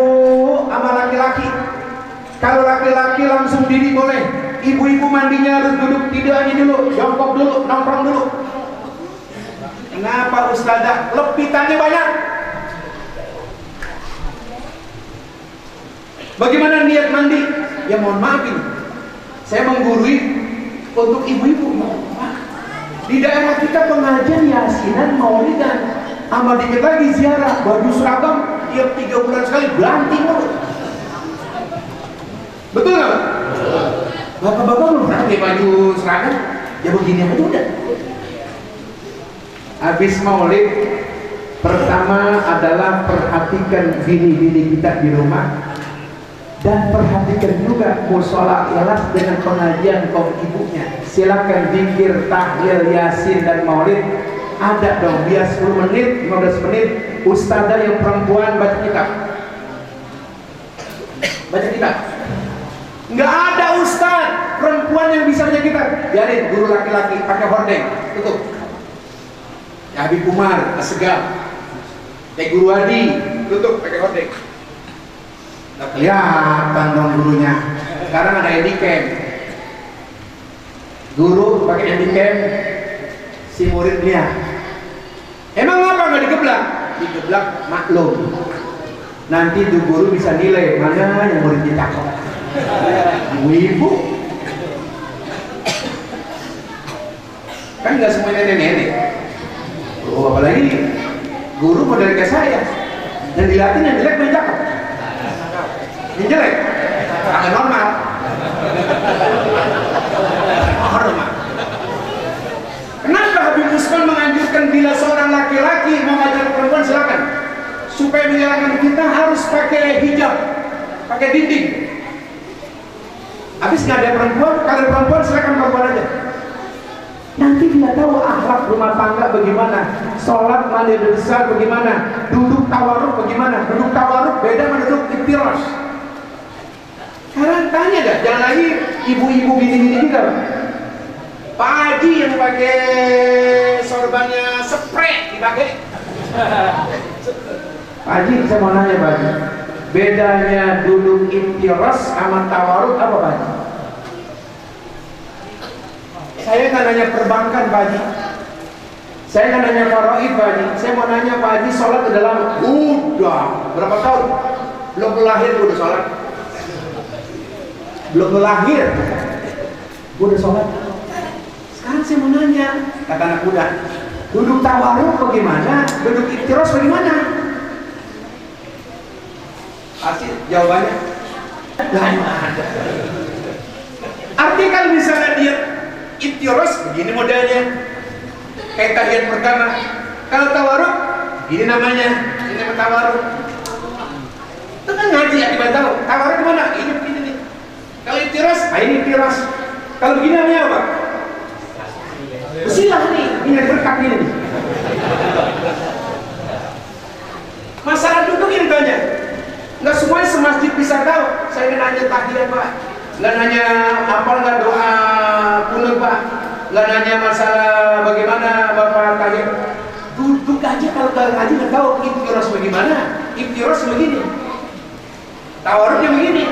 sama laki-laki. Kalau laki-laki langsung diri boleh. Ibu-ibu mandinya harus duduk tidaknya dulu, jongkok dulu, nongkrong dulu. Kenapa ustazah? Lepitannya banyak. Bagaimana niat mandi? Ya mohon maaf ini, saya menggurui untuk ibu-ibu. Di daerah kita pengajian yasinan, maulidan, amal dikit lagi ziarah, baju seragam tiap 3 bulan sekali ganti mulu. Betul nggak Pak? Bapak-bapak belum pernah pakai baju seragam, ya begini aja udah. Habis maulid, pertama adalah perhatikan bini-bini kita di rumah. Dan perhatikan juga mushola ikhlas dengan pengajian kaum ibunya. Silakan zikir, tahlil, yasin dan maulid ada dong. Biar 10 menit, 15 menit ustazah yang perempuan baca kitab. Baca kitab. Nggak ada ustaz perempuan yang bisa baca kitab. Biarin guru laki-laki pakai hordeng, tutup. Ya Habib Umar, Asegaf, Guru Adi, tutup pakai hordeng. Nggak kelihatan dong gurunya. Sekarang ada handycam. Guru pakai handycam, si murid lihat. Emang apa nggak digeblak? Digeblak maklum. Nanti tuh guru bisa nilai mana yang muridnya cakep. Ibu-ibu kan nggak semuanya nenek-nenek. Oh, apalagi guru model kayak saya. Yang dilatih yang jelek main cakep. Yang jelek, agak normal. Normal. Kenapa Habib Usman menganjurkan bila seorang laki-laki mau ngajar perempuan silakan, supaya menyalahkan kita harus pakai hijab, pakai dinding. Habis nggak ada perempuan, kalau perempuan silakan perempuan aja. Nanti dia tahu akhlak rumah tangga bagaimana, sholat mandi besar bagaimana, duduk tawaruk bagaimana. Duduk tawaruk beda sama duduk iftiras. Sekarang tanya dah, jangan lagi ibu-ibu bini-bini kita. Pak Haji yang pakai sorbannya spray dipakai. Pak Haji, saya mau nanya Pak Haji, bedanya duduk iftiras sama tawaruk apa Pak Haji? Saya nggak nanya perbankan Pak Haji, saya nggak nanya faraid Pak Haji, saya mau nanya Pak Haji sholat udah lama? Udah berapa tahun? Belum lahir udah sholat. Belum lahir udah sholat. Sekarang saya mau nanya, kata anak muda, duduk tawaruk bagaimana? Duduk iftiras bagaimana? Pasti jawabannya nggak ada. Artinya kalau misalnya dia iftiras begini modelnya, kayak tahiyat pertama. Kalau tawaruk ini namanya, ini namanya tawaruk. Itu kan ngaji akibat tahu. Tawaruk mana? Ini begini nih. Kalau iftiras, ini iftiras. Kalau begini namanya apa? Bersilah nih, ini berkat ini. Masalah duduk ini tanya. Nggak semuanya semasjid bisa tahu. Saya nanya tahiyat Pak, nggak nanya apa nggak doa kunut Pak, nggak nanya masalah bagaimana Bapak tahiyat. Duduk aja kalau ngaji nggak tahu iftiras bagaimana. Iftiras begini, tawaruknya begini.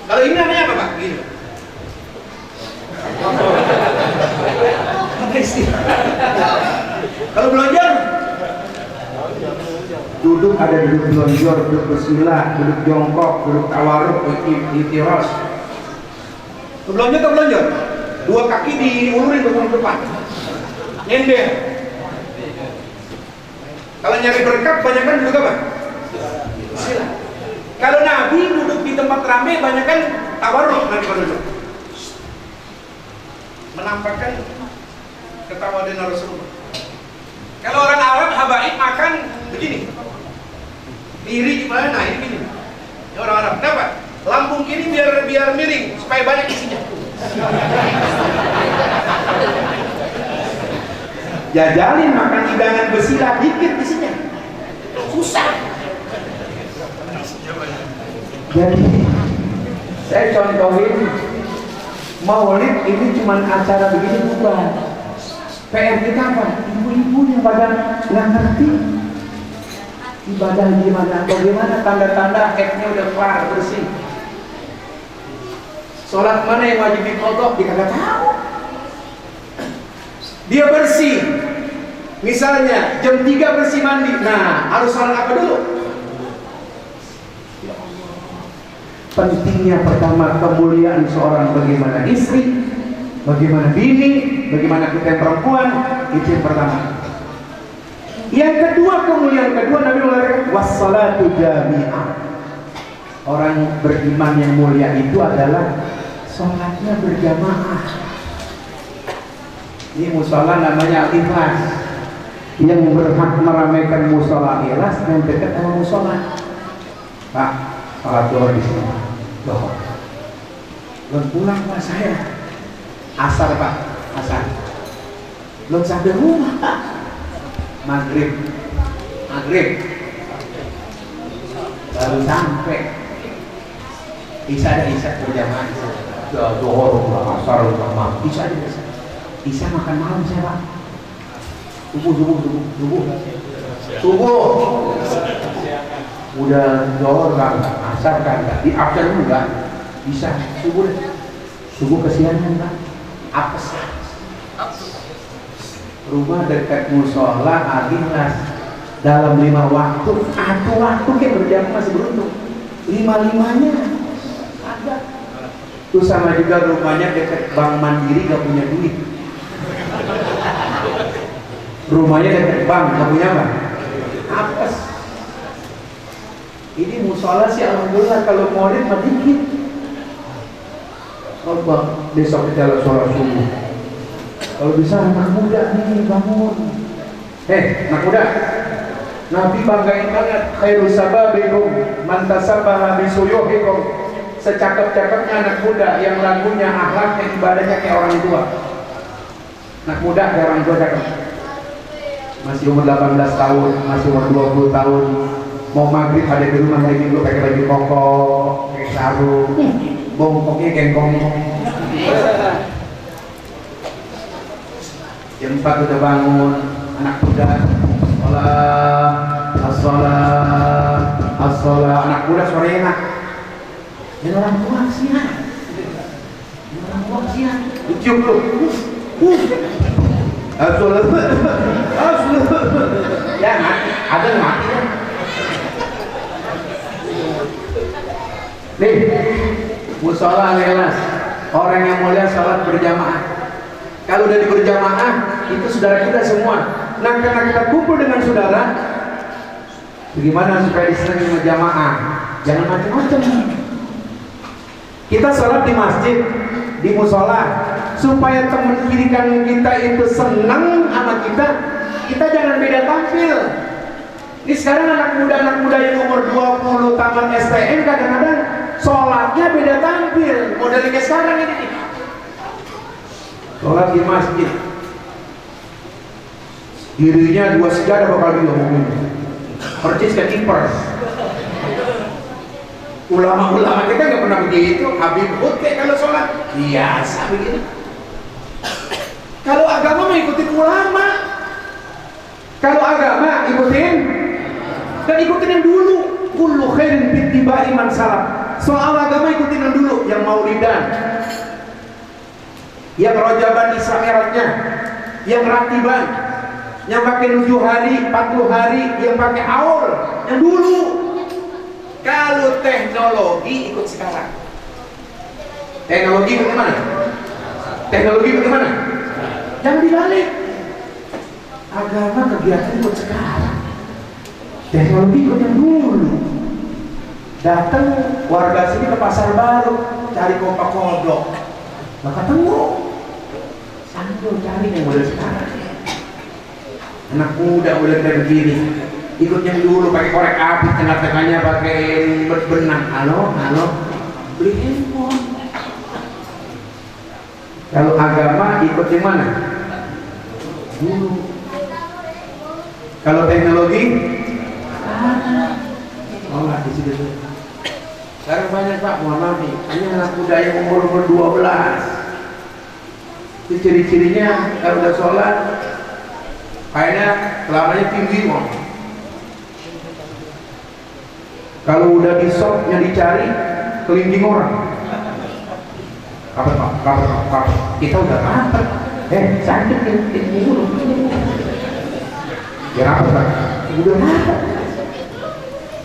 Kalau ini namanya apa Pak? Gini. Kalau belajar duduk ada duduk lonjor, duduk bersila, duduk jongkok, duduk tawaruk, iftiras. Belonjor atau belonjor? Dua kaki diulurin ke depan. Nyender. Kalau nyari berkat banyak kan duduk apa? Bersila. Kalau Nabi duduk di tempat ramai banyak kan tawaruk Nabi kalau duduk. Menampakkan ketawaduan Rasulullah. Kalau orang Arab habaib makan begini. Iri gimana? Nah ini begini. Ini orang Arab. Kenapa? Lambung kiri biar miring supaya banyak isinya. jajalin makan hidangan besi lah dikit isinya, susah. Jadi saya contohin, maulid ini cuma acara begini bukan. PR kita apa? Ibu-ibu yang pada nggak ngerti ibadah gimana, bagaimana tanda-tanda haidnya udah kelar bersih. Sholat mana yang wajib diqadha dia kagak tahu. Dia bersih, misalnya jam 3 bersih mandi, nah harus sholat apa dulu? Pentingnya pertama kemuliaan seorang bagaimana istri, bagaimana bini, bagaimana kita yang perempuan, itu yang pertama. Yang kedua, kemuliaan kedua Nabi mengatakan wassalatu jami'ah. Orang beriman yang mulia itu adalah sholatnya berjamaah. Ini musola namanya Al-Ikhlas. Yang berhak meramaikan musola Ikhlas yang dekat sama musola. Pak, sholat zuhur di sini. Loh, belum pulang Pak saya. Asar Pak, asar. Belum sampai rumah Pak. Maghrib baru sampai. Isya ada isya berjamaah. Zuhur, asar, sama isya ada isya. Isya makan malam saya Pak. Subuh. Udah zuhur kan, asar kan, di after enggak. Isya subuh kesiangan Pak. Apes. Rumah dekat musola Al-Ikhlas dalam 5 waktu, atau waktu kayak berjamaah masih beruntung. 5-5-nya ada. Terus sama juga rumahnya dekat Bank Mandiri gak punya duit. Rumahnya dekat bank gak punya apa? Apes. Ini musola sih alhamdulillah kalau maulid mah dikit. Coba besok kita sholat subuh. Kalau bisa anak muda nih bangun. Anak muda, Nabi banggain banget. Khairu sababikum man tasabbaha bisuyuhikum. Secakap-cakapnya anak muda yang lagunya akhlaknya ibadahnya kayak orang tua. Anak muda kayak orang tua cakep. Masih umur 18 tahun, masih umur 20 tahun. Mau maghrib ada di rumah hari Minggu pakai baju koko, pakai sarung, bongkoknya gengkong. Jam 4 udah bangun, anak muda, as-sholat, anak muda sore enak. Dan orang tua kesian, dicium lu, as-sholat, ya mati, ada yang mati ya. Nih, musola Al-Ikhlas, orang yang mulia sholat berjamaah. Kalau udah berjamaah, itu saudara kita semua. Nah, karena kita kumpul dengan saudara, bagaimana supaya disenangi berjamaah? Jangan macam-macam. Kita sholat di masjid, di musola, supaya teman kiri kanan kita itu senang sama kita. Kita jangan beda tampil. Ini sekarang anak muda yang umur 20 tamat STM kadang-kadang sholatnya beda tampil. Modelnya sekarang ini nih. Sholat di masjid, dirinya 2 sejadah bakal diomongin, percis ke kiper. Ulama-ulama kita nggak pernah begitu. Habib Hutke kalau sholat biasa begitu. Kalau agama mah ikutin ulama. Kalau agama ikutin yang dulu. Kullu khairin bittiba'i man salaf. Soal agama ikutin yang dulu, yang maulidan, yang rojaban Isra Mi'rajnya, yang ratiban, yang pakai 7 hari, 40 hari, yang pakai aul, yang dulu. Kalau teknologi ikut sekarang. Teknologi bagaimana? Jangan dibalik. Agama kegiatan ikut sekarang. Teknologi ikut yang dulu. Datang warga sini ke pasar baru, cari kopak kodok, nggak ketemu. Sambil cari yang model sekarang. Anak muda udah kayak begini, ikut yang dulu pakai korek api, tengah-tengahnya pakai benang. Halo, beli handphone. Kalau agama ikut yang mana? Dulu. Kalau teknologi, nggak di situ. Sekarang banyak Pak, mohon maaf nih, hanya anak muda yang umur 12. Itu ciri-cirinya kalau udah sholat, kayaknya celananya tinggi kok. Kalau udah di shopnya dicari, kelingking orang. Kapet Pak, kapet. Kita udah kapet. Sakit ini dulu. Ya kapet Pak, udah kapet.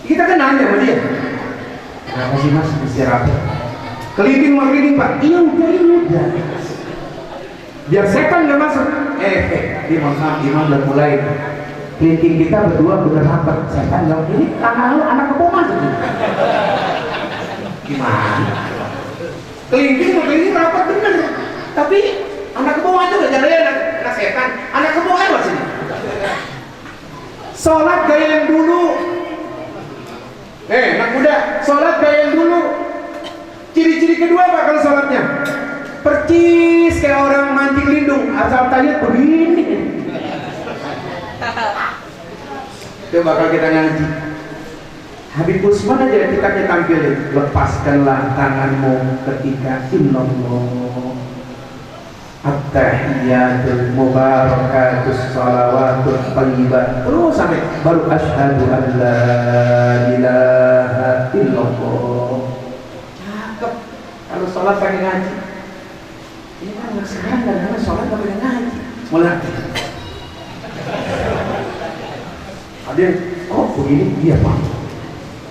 Kita kan nanya sama dia, kenapa sih Mas istirahat? Kelingking Pak, iya udah. Biar setan nggak masuk. Dia mohon maaf, imam udah mulai. Kelingking kita berdua udah rapat. Setan nggak, ini anak kebo masuk. Gimana? Kelingking rapat bener. Tapi anak kebo aja nggak jadi anak setan. Anak kebo apa sih? Sholat gaya yang dulu. Anak muda, sholat gaya yang dulu. Ciri-ciri kedua apa kalau sholatnya? Percis kayak orang mancing lindung, asal tayat begini. Itu bakal kita ngaji. Habib Usman aja kita tampilin. Lepaskanlah tanganmu ketika innallah at-tahiyyatul mubarakatus salawatul thayyibah. Terus sampai baru asyhadu an la ilaha illallah. Cakep. Kalau sholat pakai ngaji. Ini kan nggak sekarang kadang-kadang sholat nggak pakai ngaji. Mulai. Ada begini dia Pak.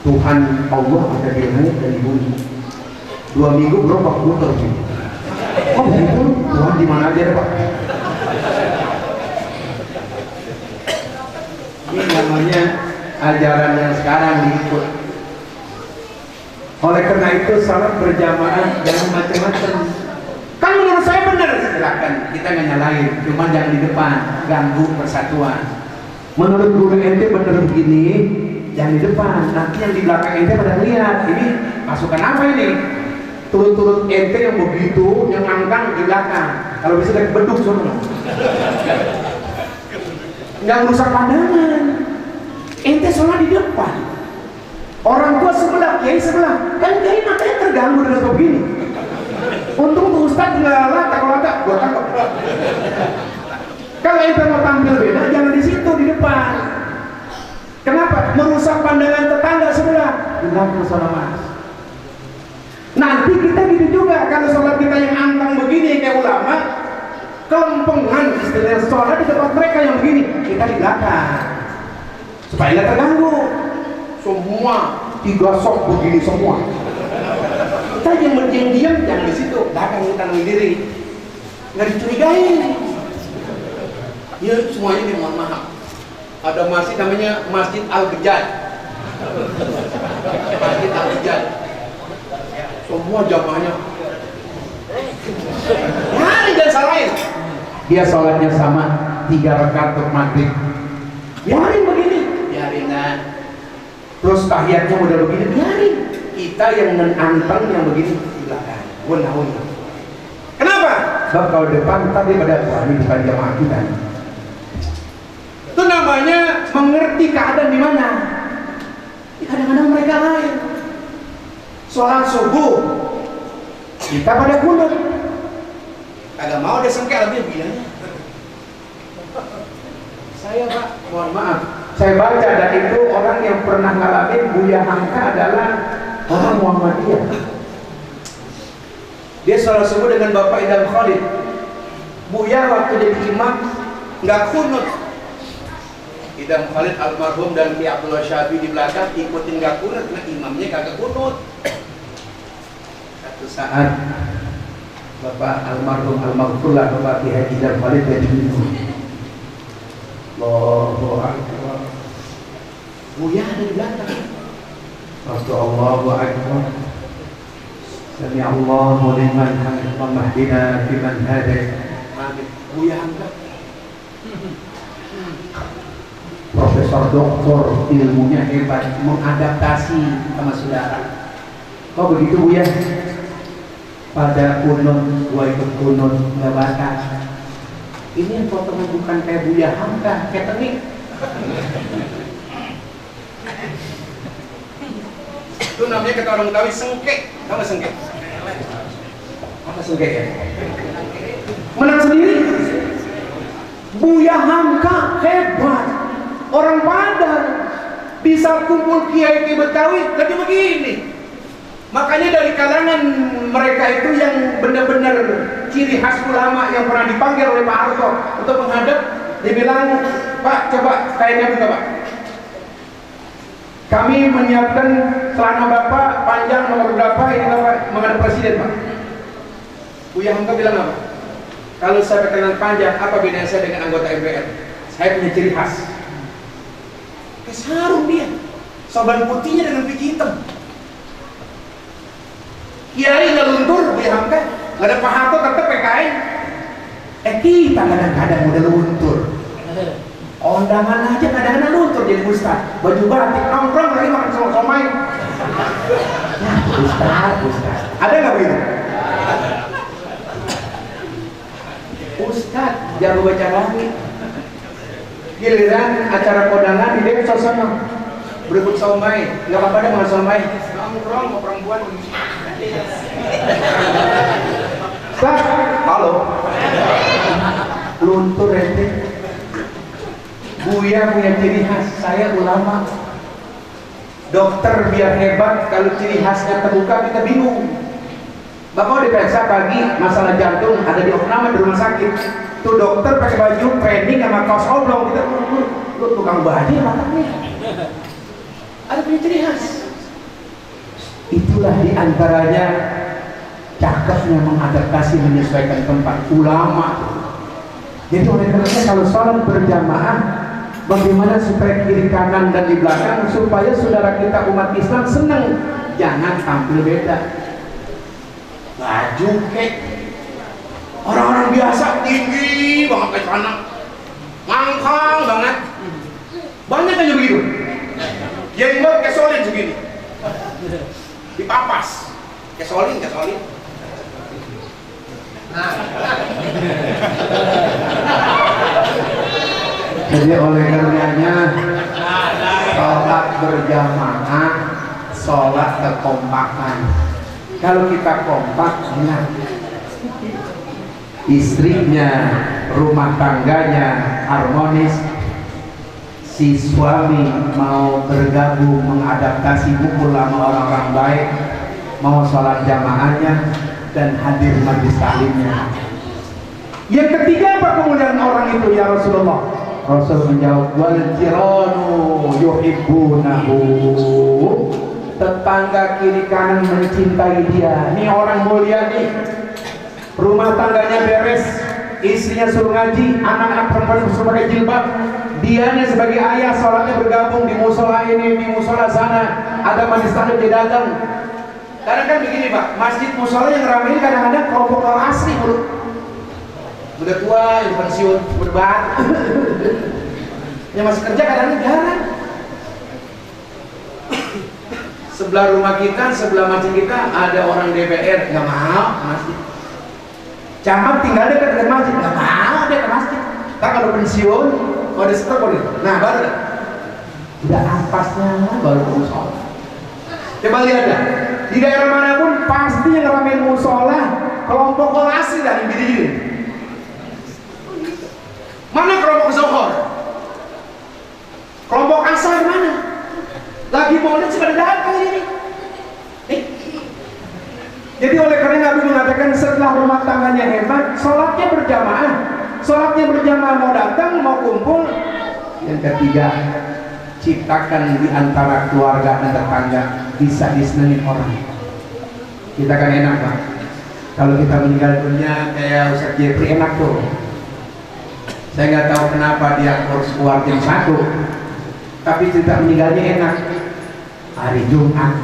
Tuhan Allah ada di langit dan di bumi. 2 minggu berapa muter sih? Begitu? Tuhan di mana aja Pak? Ini namanya ajaran yang sekarang diikut. Oleh karena itu salat berjamaah jangan macam-macam. Kan menurut saya benar, silakan kita nggak nyalain, cuma jangan di depan, ganggu persatuan. Menurut guru ente benar begini, jangan di depan, nanti yang di belakang ente pada lihat. Ini masukan apa ini? Turut-turut ente yang begitu, yang ngangkang di belakang. Kalau bisa dari beduk semua. Nggak merusak pandangan. Ente sholat di depan. Orang tua sebelah, kiai sebelah. Kan kiai matanya terganggu dengan begini. Untung tuh Ustadz nggak latak, gua tangkap. Kalau ente mau tampil beda, jangan di situ di depan. Kenapa? Merusak pandangan tetangga sebelah. Bilang sana Mas. Nanti kita gitu juga. Kalau sholat kita yang antang begini kayak ulama, kelempengan istilah sholat di tempat mereka yang begini, kita di belakang supaya nggak terganggu. Semua 3 sok begini semua. Kita yang diam jangan di situ, belakang kita sendiri, nggak dicurigain. Ya semuanya ini mohon maaf. Ada masjid namanya Masjid Al-Bejad. Masjid Al-Bejad. Semua jamaahnya. Nah, jangan salahin. Dia sholatnya sama 3 rakaat untuk maghrib. Biarin begini, biarin lah. Terus tahiyatnya udah begini, biarin. Kita yang menantang yang begini di belakang. Wuna-wuna. Kenapa? Sebab kalau depan tadi pada wah ini bukan jamaah kita. Itu namanya mengerti keadaan di mana. Kadang-kadang mereka lain. Sholat subuh kita pada kunut. Kagak mau dia sengkel lebih bilangnya. Saya Pak, mohon maaf. Saya baca dan itu orang yang pernah ngalamin Buya Hamka adalah orang Muhammadiyah. Dia sholat subuh dengan Bapak Idam Khalid. Buya waktu jadi imam nggak kunut. Idam Khalid almarhum dan Ki Abdullah Syafi di belakang ikutin nggak kunut, nah imamnya kagak kunut. Satu saat Bapak almarhum almarhumlah Bapak Ki Haji Idam Khalid jadi imam. Allahu Akbar. Buya ada di belakang. Allahu Akbar. Sami Allahu liman hamidah mahdina fiman hadai. Buya angkat. Profesor doktor ilmunya hebat, mengadaptasi sama saudara. Kok begitu Buya? Pada kunut, gua ikut kunut, nggak batas. Ini yang potongan bukan kayak Buya Hamka, kayak teknik. Itu namanya kata orang Betawi sengkek. Tahu nggak sengkek? Apa sengkek ya? Menang sendiri. Buya Hamka hebat. Orang Padang bisa kumpul kiai Betawi tadi begini. Makanya dari kalangan mereka itu yang benar-benar ciri khas ulama yang pernah dipanggil oleh Pak Harto untuk menghadap, dibilang, Pak coba kainnya buka Pak. Kami menyiapkan celana Bapak panjang nomor berapa, ini Bapak menghadap Presiden Pak. Buya Hamka bilang apa? Kalau saya pakai celana panjang, apa bedanya saya dengan anggota MPR? Saya punya ciri khas. Kayak sarung dia, sorban putihnya dengan peci hitam. Kiai nggak luntur, Buya Hamka, nggak ada Pak Harto tetap PKN. Kita kadang-kadang udah luntur. Undangan aja kadang-kadang luntur jadi ustad. Baju batik nongkrong lagi makan somai. Ya, ustad. Ada nggak begitu? Ustad jago baca langit. Giliran acara kondangan di desa sana berebut somai, nggak apa-apa deh makan somai. Nongkrong mau perempuan. Ustad, halo. Luntur ente. Buya punya ciri khas, saya ulama. Dokter biar hebat, kalau ciri khasnya terbuka kita bingung. Bapak diperiksa pagi masalah jantung ada di opname di rumah sakit. Tuh dokter pakai baju training sama kaos oblong, kita lu tukang baju matanya. Ada punya ciri khas. Itulah diantaranya cakepnya mengadaptasi menyesuaikan tempat ulama. Jadi oleh karenanya kalau sholat berjamaah, bagaimana supaya kiri kanan dan di belakang supaya saudara kita umat Islam senang, jangan tampil beda. Baju kek orang-orang biasa tinggi banget kayak celana, mangkang banget, banyak aja begitu. Jenggot kayak solin segini, dipapas kayak solin. Jadi oleh karenanya sholat berjamaah, sholat kekompakan. Kalau kita kompak, enak. Istrinya, rumah tangganya harmonis. Si suami mau bergabung mengadaptasi buku lama orang-orang baik, mau sholat jamaahnya dan hadir majlis taklimnya. Yang ketiga apa kemudian orang itu ya Rasulullah? Rasul menjawab, wal jiranu yuhibbunahu. Tetangga kiri kanan mencintai dia. Ini orang mulia nih. Rumah tangganya beres, istrinya suruh ngaji, anak-anak perempuan suruh pakai jilbab. Dianya sebagai ayah sholatnya bergabung di musola ini, di musola sana. Ada majlis taklim dia datang. Karena kan begini Pak, masjid musola yang ramai kadang-kadang kelompok orang asli dulu. Udah tua, yang pensiun, berbat. Yang masih kerja kadang-kadang jarang. Sebelah rumah kita, sebelah masjid kita ada orang DPR, nggak mau ke masjid. Camat tinggal dekat dengan masjid, nggak mau dia ke masjid. Ntar kalau pensiun, kalau ada setor boleh. Nah baru dah. Udah ampasnya baru ke musola. Coba lihat dah. Di daerah manapun pasti yang ramein musola kelompok orang asli dah yang gini-gini. Mana kelompok Zohor? Kelompok Asar mana? Lagi maulid sudah datang ini. Jadi oleh karena Nabi mengatakan setelah rumah tangganya hebat, sholatnya berjamaah. Sholatnya berjamaah mau datang, mau kumpul. Yang ketiga, ciptakan di antara keluarga dan tetangga bisa disenengin orang. Kita kan enak Pak. Kalau kita meninggal dunia kayak Ustaz Jepri enak tuh. Saya nggak tahu kenapa dia harus keluar jam 1, tapi cerita meninggalnya enak. Hari Jumat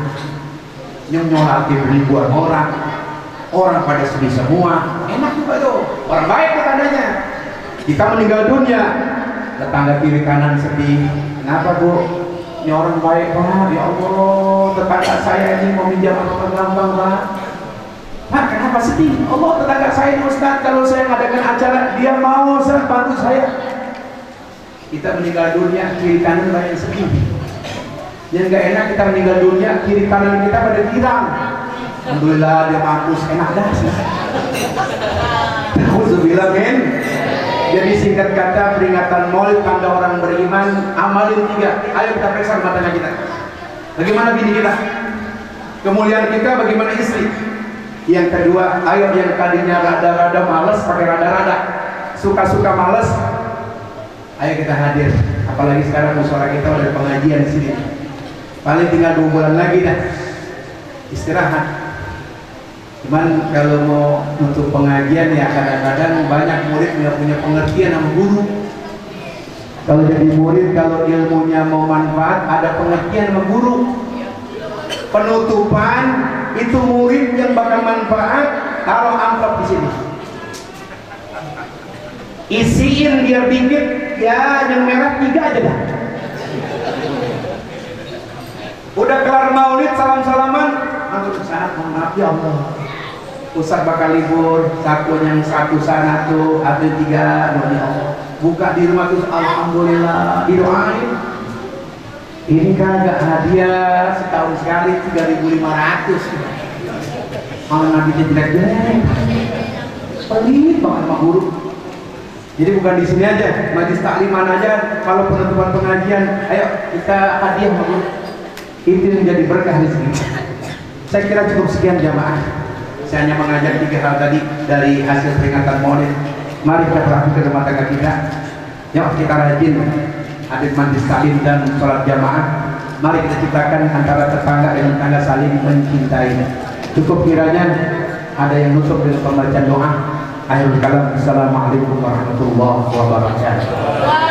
nyolatin ribuan orang pada sedih semua, enak juga tuh, orang baik tuh tandanya. Kita meninggal dunia, tetangga kiri kanan sedih. Kenapa Bu? Ini orang baik Pak, ya Allah, tetangga saya ini mau minjam apa gampang Pak. Pak, kenapa sedih? Allah, tetangga saya ini Ustaz, kalau saya mengadakan acara, dia mau Ustaz bantu saya. Kita meninggal dunia kiri kanan banyak sedih. Yang gak enak kita meninggal dunia kiri kanan kita pada girang. Alhamdulillah dia mampus, enak dah sih. Alhamdulillah men. Jadi singkat kata peringatan Maulid tanda orang beriman, amalin 3. Ayo kita periksa rumah tangga kita. Bagaimana bini kita? Kemuliaan kita bagaimana istri? Yang kedua, ayo yang tadinya rada-rada malas pakai rada-rada, suka-suka malas, ayo kita hadir. Apalagi sekarang musyawarah kita ada pengajian di sini. Paling tinggal 2 bulan lagi dah istirahat. Cuman kalau mau untuk pengajian ya kadang-kadang banyak murid nggak punya pengertian sama guru. Kalau jadi murid, kalau ilmunya mau manfaat, ada pengertian sama guru. Penutupan itu murid yang bakal manfaat kalau amplop di sini. Isiin biar dikit, ya yang merah 3 aja dah. Udah kelar maulid, salam-salaman, matur sana, mohon maaf ya Allah. Ustaz bakal libur, saku yang 1 sana tuh, ada 3, doa Allah. Buka di rumah tuh, alhamdulillah, didoain. Ini kagak hadiah setahun sekali 3.500. Malah nabi jelek-jelek. Pelit banget sama guru. Jadi bukan di sini aja, majlis takliman aja. Kalau penutupan pengajian, ayo kita hadiah sama guru. Itu menjadi berkah di sini. Saya kira cukup sekian jamaah. Saya hanya mengajak 3 hal tadi dari hasil peringatan Maulid. Mari kita praktikkan rumah tangga kita. Yuk kita rajin hadir majlis taklim dan sholat jamaah. Mari kita ciptakan antara tetangga dengan tetangga saling mencintai. Cukup kiranya ada yang nutup dengan pembacaan doa. Akhirul kalam. Assalamualaikum warahmatullahi wabarakatuh.